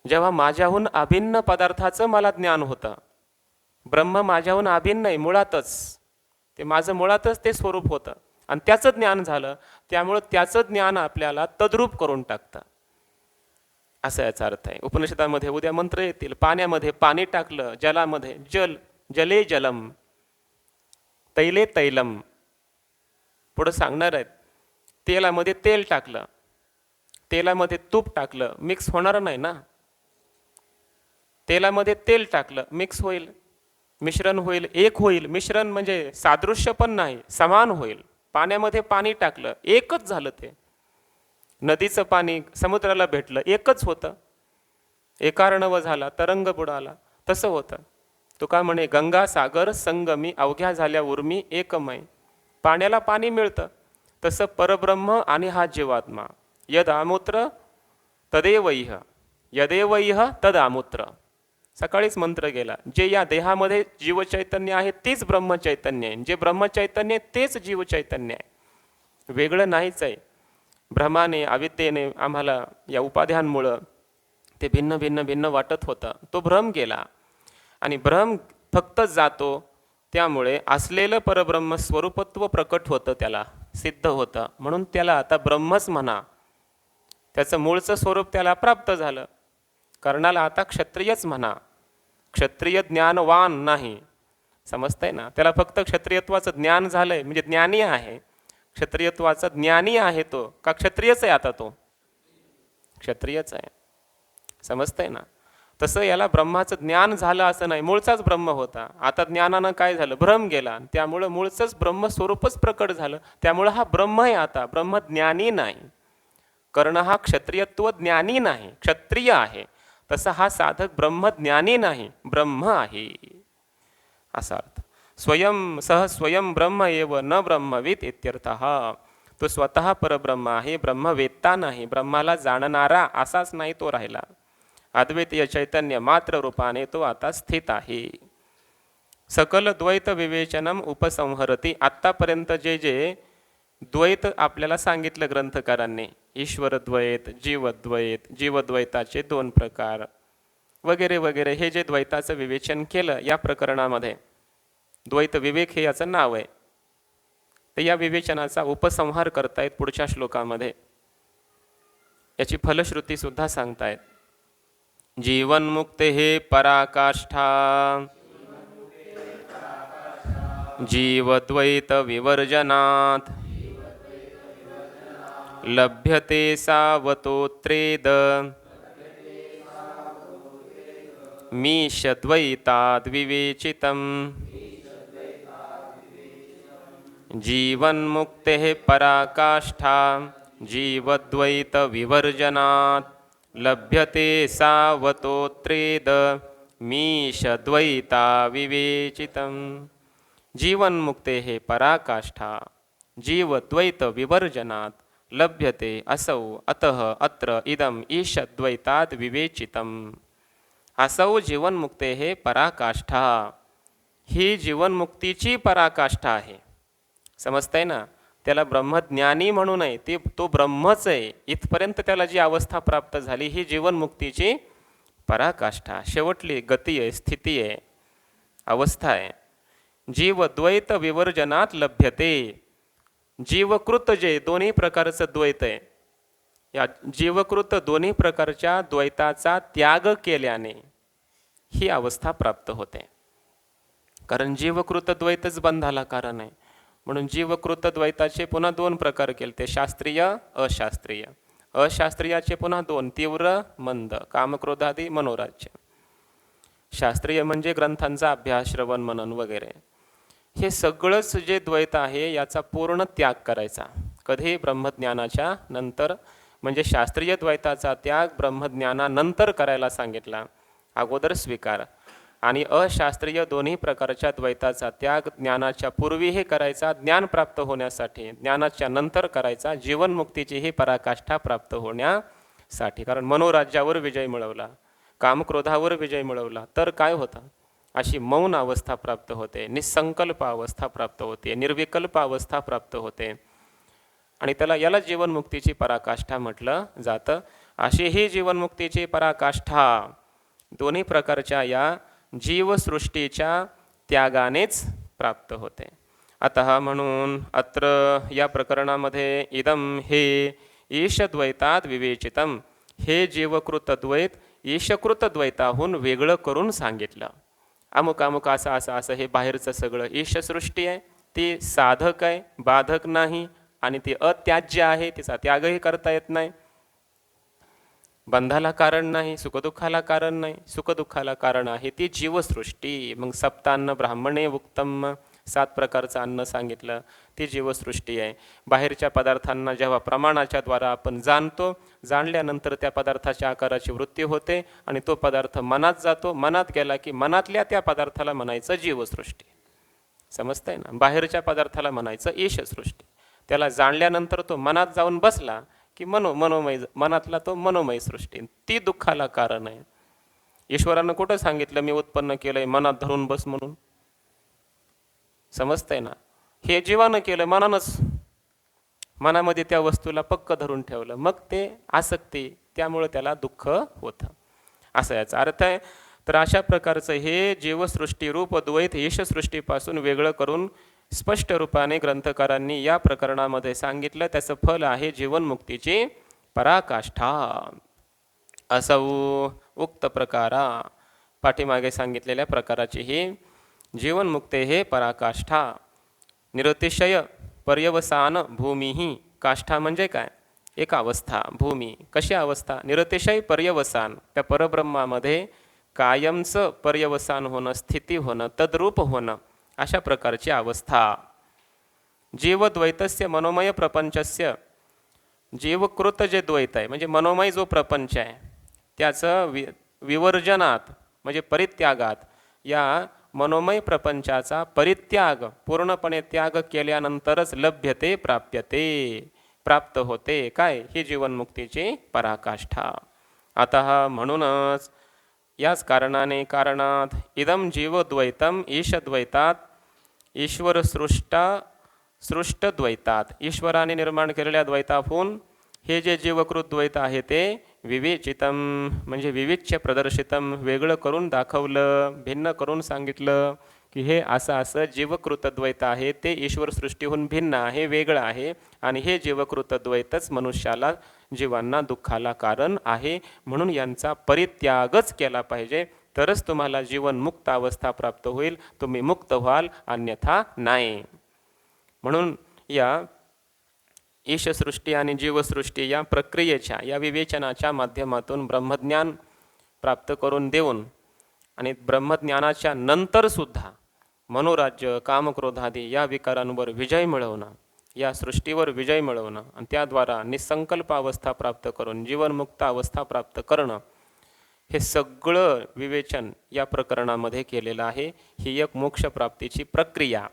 जेव्हा माझ्याहून अभिन्न पदार्थाचं मला ज्ञान होतं, ब्रह्म माझ्याहून अभिन्न नाही, मुळातच ते माझं मुळातच ते स्वरूप होतं आणि त्याचं ज्ञान झालं, त्यामुळं त्याचं ज्ञान आपल्याला तद्रूप करून टाकतं, असा याचा अर्थ आहे. उपनिषदामध्ये उद्या मंत्र येतील. पाण्यामध्ये पाणी टाकलं, जलामध्ये जल, जले जलम, तैले तैलम. पुढं सांगणार आहेत. तेलामध्ये तेल टाकलं, तेलामध्ये तूप टाकलं, मिक्स होणार नाही ना. तेलामध्ये तेल टाकलं, मिक्स होईल, मिश्रण होईल, एक होईल. मिश्रण म्हणजे सादृश्य पण नाही, समान होईल. पाण्यामध्ये पाणी टाकलं, एकच झालं. ते नदीचं पाणी समुद्राला भेटलं, एकच होतं. एकार्णव झाला, तरंग बुडाला, तसं होतं. तुका म्हणे गंगा सागर संगमी, अवघ्या झाल्या उर्मी एकमय. पाण्याला पाणी मिळतं, तसं परब्रह्म आणि हा जीवात्मा. यद आमूत्र तदेवैह, यदेवैह तद आमूत्र. सकाळीच मंत्र गेला. जे या देहामध्ये जीवचैतन्य आहे तेच ब्रह्मचैतन्य आहे, जे ब्रह्मचैतन्य तेच जीवचैतन्य आहे, वेगळं नाहीच आहे. भ्रमाने अविद्येने आम्हाला या उपाध्यांमुळं ते भिन्न भिन्न भिन्न वाटत होतं. तो भ्रम गेला आणि भ्रम फक्त जातो त्यामुळे असलेलं परब्रह्म स्वरूपत्व प्रकट होतं, त्याला सिद्ध होतं, म्हणून त्याला आता ब्रह्मच म्हणा. त्याचं मूळचं स्वरूप त्याला प्राप्त झालं. कर्णाला आता क्षत्रियच म्हणा, क्षत्रिय ज्ञानवान नाही. समजतंय ना? त्याला फक्त क्षत्रियत्वाचं ज्ञान झालंय, म्हणजे ज्ञानी आहे. क्षत्रियत्वाचा ज्ञानी आहे तो, का क्षत्रियच आहे? आता तो क्षत्रियच आहे. समजतंय ना? तसं याला ब्रह्माचं ज्ञान झालं असं नाही, मूळचाच ब्रह्म होता. आता ज्ञानानं काय झालं? भ्रम गेला, त्यामुळं मूळचंच ब्रह्मस्वरूपच प्रकट झालं. त्यामुळं हा ब्रह्म आहे. आता ब्रह्म ज्ञानी नाही. कर्ण हा क्षत्रियत्व ज्ञानी नाही, क्षत्रिय आहे. तसा हा साधक ब्रह्मज्ञानी नाही, ब्रह्म आहे असा अर्थ. स्वयं ब्रह्म एव न ब्रह्मविद इत्यर्थः. तो स्वतः परब्रह्म आहे, ब्रह्मवेत्ता नाही, ब्रह्माला जाणणारा असाच नाही तो राहिला. अद्वितीय चैतन्य मात्र रूपाने तो आता स्थित आहे. सकल द्वैत विवेचनम उपसंहरती. आत्तापर्यंत जे जे द्वैत आपल्याला सांगितलं ग्रंथकारांनी, ईश्वरद्वैत, जीवद्वैत, जीवद्वैताचे 2 प्रकार वगैरे वगैरे, हे जे द्वैताचं विवेचन केलं या प्रकरणामध्ये, द्वैत विवेक हे याचं नाव आहे. तर या विवेचनाचा उपसंहार करतायत पुढच्या श्लोकामध्ये. याची फलश्रुती सुद्धा सांगतायत. जीवन्मुक्ते हे पराकाष्ठा जीवद्वैत विवर्जनात् लभ्यते सावतोत्रेद मीशद्वैताद् विवेचितम्. जीवन्मुक्तेः पराकाष्ठा जीवद्वैत विवर्जनात् लभ्यते सावतोत्रेद मीशद्वैता विवेचितम्. जीवन्मुक्तेः पराकाष्ठा जीवद्वैत विवर्जनात् लभ्यते असौ अतः अत्र इदम् ईशद्वैताद् विवेचितम्. असौ जीवन्मुक्तेः पराकाष्ठा. ही जीवनमुक्तीची पराकाष्ठा आहे. समजतंय ना? त्याला ब्रह्मज्ञानी म्हणू नये, तो ब्रह्मच आहे. इथपर्यंत त्याला जी अवस्था प्राप्त झाली ही जीवनमुक्तीची पराकाष्ठा, शेवटली गती आहे, स्थिती आहे, अवस्था आहे. जीवद्वैत विवर्जनात लभ्यते. जीवकृत जे दोन्ही प्रकारचं द्वैत आहे, या जीवकृत दोन्ही प्रकारच्या द्वैताचा त्याग केल्याने ही अवस्था प्राप्त होते. कारण जीवकृत द्वैतच बंधाला कारण आहे. म्हणून जीवकृत द्वैताचे पुन्हा 2 प्रकार केले, ते शास्त्रीय, अशास्त्रीय. अशास्त्रीयाचे पुन्हा 2, तीव्र, मंद, कामक्रोधादी, मनोराज्य. शास्त्रीय म्हणजे ग्रंथांचा अभ्यास, श्रवण, मनन वगैरे. हे सगळंच जे द्वैत आहे याचा पूर्ण त्याग करायचा. कधी? ब्रह्मज्ञानाच्या नंतर. म्हणजे शास्त्रीय द्वैताचा त्याग ब्रह्मज्ञानानंतर करायला सांगितला, अगोदर स्वीकार. आणि अशास्त्रीय दोन्ही प्रकारच्या द्वैताचा त्याग ज्ञानाच्या पूर्वीही करायचा, ज्ञान प्राप्त होण्यासाठी. ज्ञानाच्या नंतर करायचा, जीवनमुक्तीची ही पराकाष्ठा प्राप्त होण्यासाठी. कारण मनोराज्यावर विजय मिळवला, कामक्रोधावर विजय मिळवला तर काय होतं? अशी मौन अवस्था प्राप्त होते, निसंकल्प अवस्था प्राप्त होते, निर्विकल्प अवस्था प्राप्त होते. आणि याला जीवनमुक्तीची पराकाष्ठा म्हटलं जातं. अशी ही जीवनमुक्तीची पराकाष्ठा दोन्ही प्रकारच्या या जीवसृष्टीच्या त्यागानेच प्राप्त होते. अतः म्हणून अत्र या प्रकरणामध्ये इदम हे ईशद्वैतात् विवेचितम. हे जीवकृत द्वैत ईशकृत द्वैताहून वेगळं करून सांगितलं. अमुक अमुक असं असं असं हे बाहेरचं सगळं ईशसृष्टी आहे, ती साधक आहे, बाधक नाही, आणि ती अत्याज्य आहे, तिचा त्यागही करता येत नाही, बंधाला कारण नाही, सुखदुःखाला कारण नाही. सुखदुःखाला कारण आहे ती जीवसृष्टी. मग सप्तान्न ब्राह्मणे उक्तम, 7 प्रकारचं अन्न सांगितलं, ती जीवसृष्टी आहे. बाहेरच्या पदार्थांना जेव्हा प्रमाणाच्या द्वारा आपण जाणतो, जाणल्यानंतर त्या पदार्थाच्या आकाराची वृत्ती होते आणि तो पदार्थ मनात जातो. मनात गेला की मनातल्या त्या पदार्थाला म्हणायचं जीवसृष्टी. समजतंय ना? बाहेरच्या पदार्थाला म्हणायचं ईशसृष्टी. त्याला जाणल्यानंतर तो मनात जाऊन बसला की मनोमय, मनातला तो मनोमय सृष्टी, ती दुःखाला कारण आहे. ईश्वरानं कुठं सांगितलं मी उत्पन्न केलंय मनात धरून बस म्हणून? समजतंय ना? हे जीवानं केलं, मनानंच मनामध्ये त्या वस्तूला पक्क धरून ठेवलं, मग ते आसक्ती, त्यामुळे त्याला दुःख होतं, असा याचा अर्थ आहे. तर अशा प्रकारचं हे जीवसृष्टी रूप द्वैत ईशसृष्टीपासून वेगळं करून स्पष्ट रूपाने ग्रंथकारांनी या प्रकरणामध्ये सांगितलं. त्याचं फल आहे जीवनमुक्तीची पराकाष्ठा. असौ उक्त प्रकारा, पाठीमागे सांगितलेल्या प्रकाराची ही जीवनमुक्ते हे पराकाष्ठा. निरतिशय पर्यवसान भूमी. काष्ठा म्हणजे काय? एक अवस्था, भूमी. कशी अवस्था? निरतिशय पर्यवसान, त्या परब्रह्मामध्ये कायमचं पर्यवसान होणं, स्थिती होणं, तद्रूप होणं, अशा प्रकारची अवस्था. जीवद्वैतस्य मनोमय प्रपंचस्य, जीवकृत जे द्वैत आहे म्हणजे मनोमय जो प्रपंच आहे त्याचं विवर्जनात म्हणजे परित्यागात, या मनोमय प्रपंचाचा परित्याग पूर्णपणे त्याग केल्यानंतरच लभ्यते प्राप्यते, प्राप्त होते काय? ही जीवनमुक्तीची पराकाष्ठा. अतः म्हणूनच याच कारणाने कारणात इदम जीवद्वैतम ईशद्वैतात सृष्टद्वैतात, ईश्वराने निर्माण केलेल्या द्वैताहून हे जे जीवकृत द्वैत आहे ते विवेचितम म्हणजे विविच्य प्रदर्शितम, वेगळं करून दाखवलं, भिन्न करून सांगितलं की हे असं जीवकृत द्वैत आहे, ते ईश्वर सृष्टीहून भिन्न आहे, वेगळं आहे. आणि हे जीवकृत द्वैतच मनुष्याला, जीवांना दुःखाला कारण आहे. म्हणून यांचा परित्यागच केला पाहिजे, तरच तुम्हाला जीवनमुक्त अवस्था प्राप्त होईल, तुम्ही मुक्त व्हाल, अन्यथा नाही. म्हणून या ईशसृष्टी आणि जीवसृष्टी या प्रक्रियेच्या, या विवेचनाच्या माध्यमातून ब्रह्मज्ञान प्राप्त करून देऊन आणि ब्रह्मज्ञानाच्या नंतरसुद्धा मनोराज्य, कामक्रोधादी या विकारांवर विजय मिळवणं, या सृष्टीवर विजय मिळवणं आणि त्याद्वारा निसंकल्प अवस्था प्राप्त करून जीवनमुक्त अवस्था प्राप्त करणं, हे सगळं विवेचन या प्रकरणामध्ये केलेलं आहे. ही एक मोक्षप्राप्तीची प्रक्रिया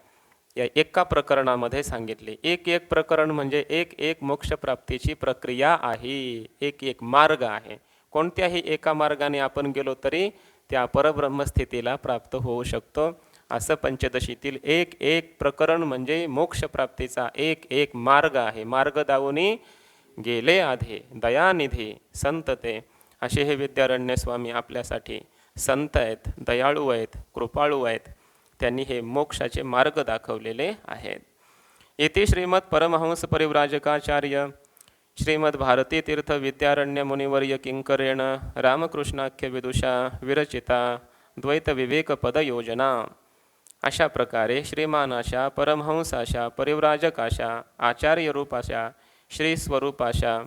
या एका प्रकरणामध्ये सांगितले. एक एक प्रकरण म्हणजे एक एक मोक्षप्राप्तीची प्रक्रिया आहे, एक एक मार्ग आहे. कोणत्याही एका मार्गाने आपण गेलो तरी त्या परब्रह्मस्थितीला प्राप्त होऊ शकतो. असं पंचदशीतील एक एक प्रकरण म्हणजे मोक्षप्राप्तीचा एक एक मार्ग आहे. मार्ग दावुनी गेले आधे दयानिधी संत ते, असे हे विद्यारण्य स्वामी आपल्यासाठी संत आहेत, दयाळू आहेत, कृपाळू आहेत. त्यांनी हे मोक्षाचे मार्ग दाखवलेले आहेत. इति श्रीमद परमहंस परिव्राजकाचार्य श्रीमद भारती तीर्थ विद्यारण्य मुनिवर्य किंकरेण रामकृष्णाख्य विदुषा विरचिता द्वैत विवेक पद योजना. अशा प्रकारे श्रीमानाशा परमहंसाशा परिव्राजकाशा आचार्य रूपाशा श्रीस्वरूपाशा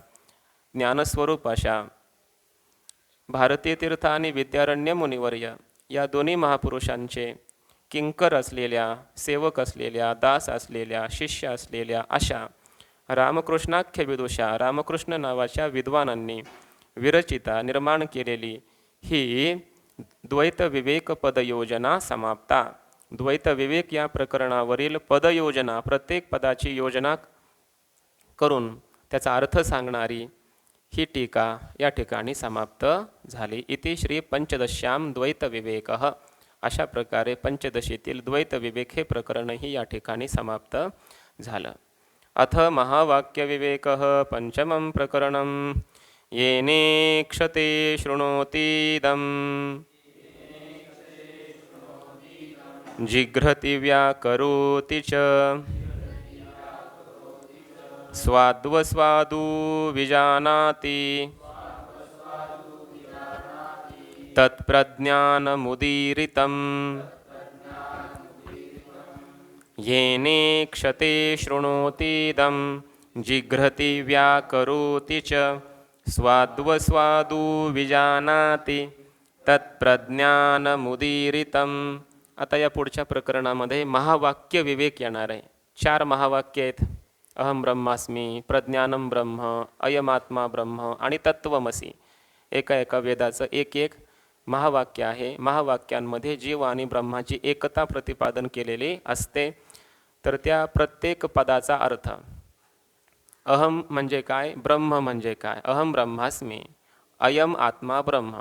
ज्ञानस्वरूपाशा भारती तीर्थ आणि विद्यारण्य मुनिवर्य या दोन्ही महापुरुषांचे किंकर असलेल्या, सेवक असलेल्या, दास असलेल्या, शिष्य असलेल्या अशा रामकृष्णाख्य विदुषा, रामकृष्ण नावाच्या विद्वानांनी विरचिता निर्माण केलेली ही द्वैत विवेक पदयोजना समाप्ता. द्वैत विवेक या प्रकरणावरील पदयोजना, प्रत्येक पदाची योजना करून त्याचा अर्थ सांगणारी ही टीका या ठिकाणी समाप्त झाली. इति श्री पंचदश्याम द्वैत विवेकः. अशा प्रकारे पंचदशीतील द्वैत विवेक हे प्रकरणही या ठिकाणी समाप्त झालं. अथ महावाक्य विवेकः पंचमं प्रकरणं. येनेक्षते शृणोतीदं जिघ्रति व्याकरोति च स्वाद्वस्वादु विजानाति तत्प्रज्ञानमुदीरितं. येनेक्षते शृणोतीदं जिघ्रति व्याकरोति च स्वाद्वस्वादु विजानाति तत्प्रज्ञानमुदीरितं. आता या पुढच्या प्रकरणामध्ये महावाक्य विवेक येणार आहे. 4 महावाक्य आहेत. अहम ब्रह्मास्मी, प्रज्ञानम ब्रह्म, अयमात्मा ब्रह्म आणि तत्वमसी. एका एका वेदाचं एक एक महावाक्य आहे. महावाक्यांमध्ये जीव आणि ब्रह्माची एकता प्रतिपादन केलेली असते. तर त्या प्रत्येक पदाचा अर्थ, अहम म्हणजे काय, ब्रह्म म्हणजे काय, अहम ब्रह्मास्मी, अयम आत्मा ब्रह्म.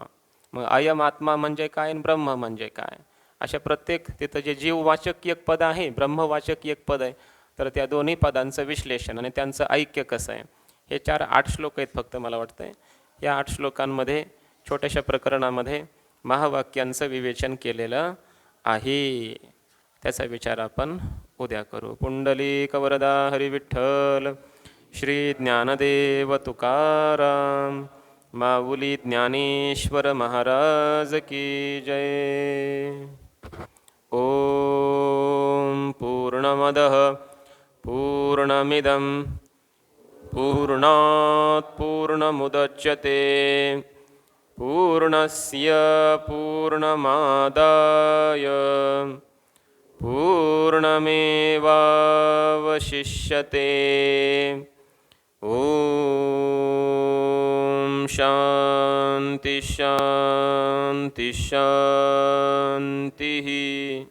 मग अयम आत्मा म्हणजे काय, ब्रह्म म्हणजे काय, अशा प्रत्येक तिथं जे जीववाचक एक पद आहे, ब्रह्मवाचक एक पद आहे, तर त्या दोन्ही पदांचं विश्लेषण आणि त्यांचं ऐक्य कसं आहे, हे 4-8 श्लोक आहेत फक्त मला वाटतं. या 8 श्लोकांमध्ये छोट्याशा प्रकरणामध्ये महावाक्यांचं विवेचन केलेलं आहे. त्याचा विचार आपण उद्या करू. पुंडलिक वरदा हरी विठ्ठल, श्री ज्ञानदेव तुकाराम, माऊली ज्ञानेश्वर महाराज की जय. ओम पूर्णमदः पूर्णमिदं पूर्णात् पूर्णमुदच्यते पूर्णस्य पूर्णमादाय पूर्णमेवावशिष्यते. ओम शांति शांति शांति.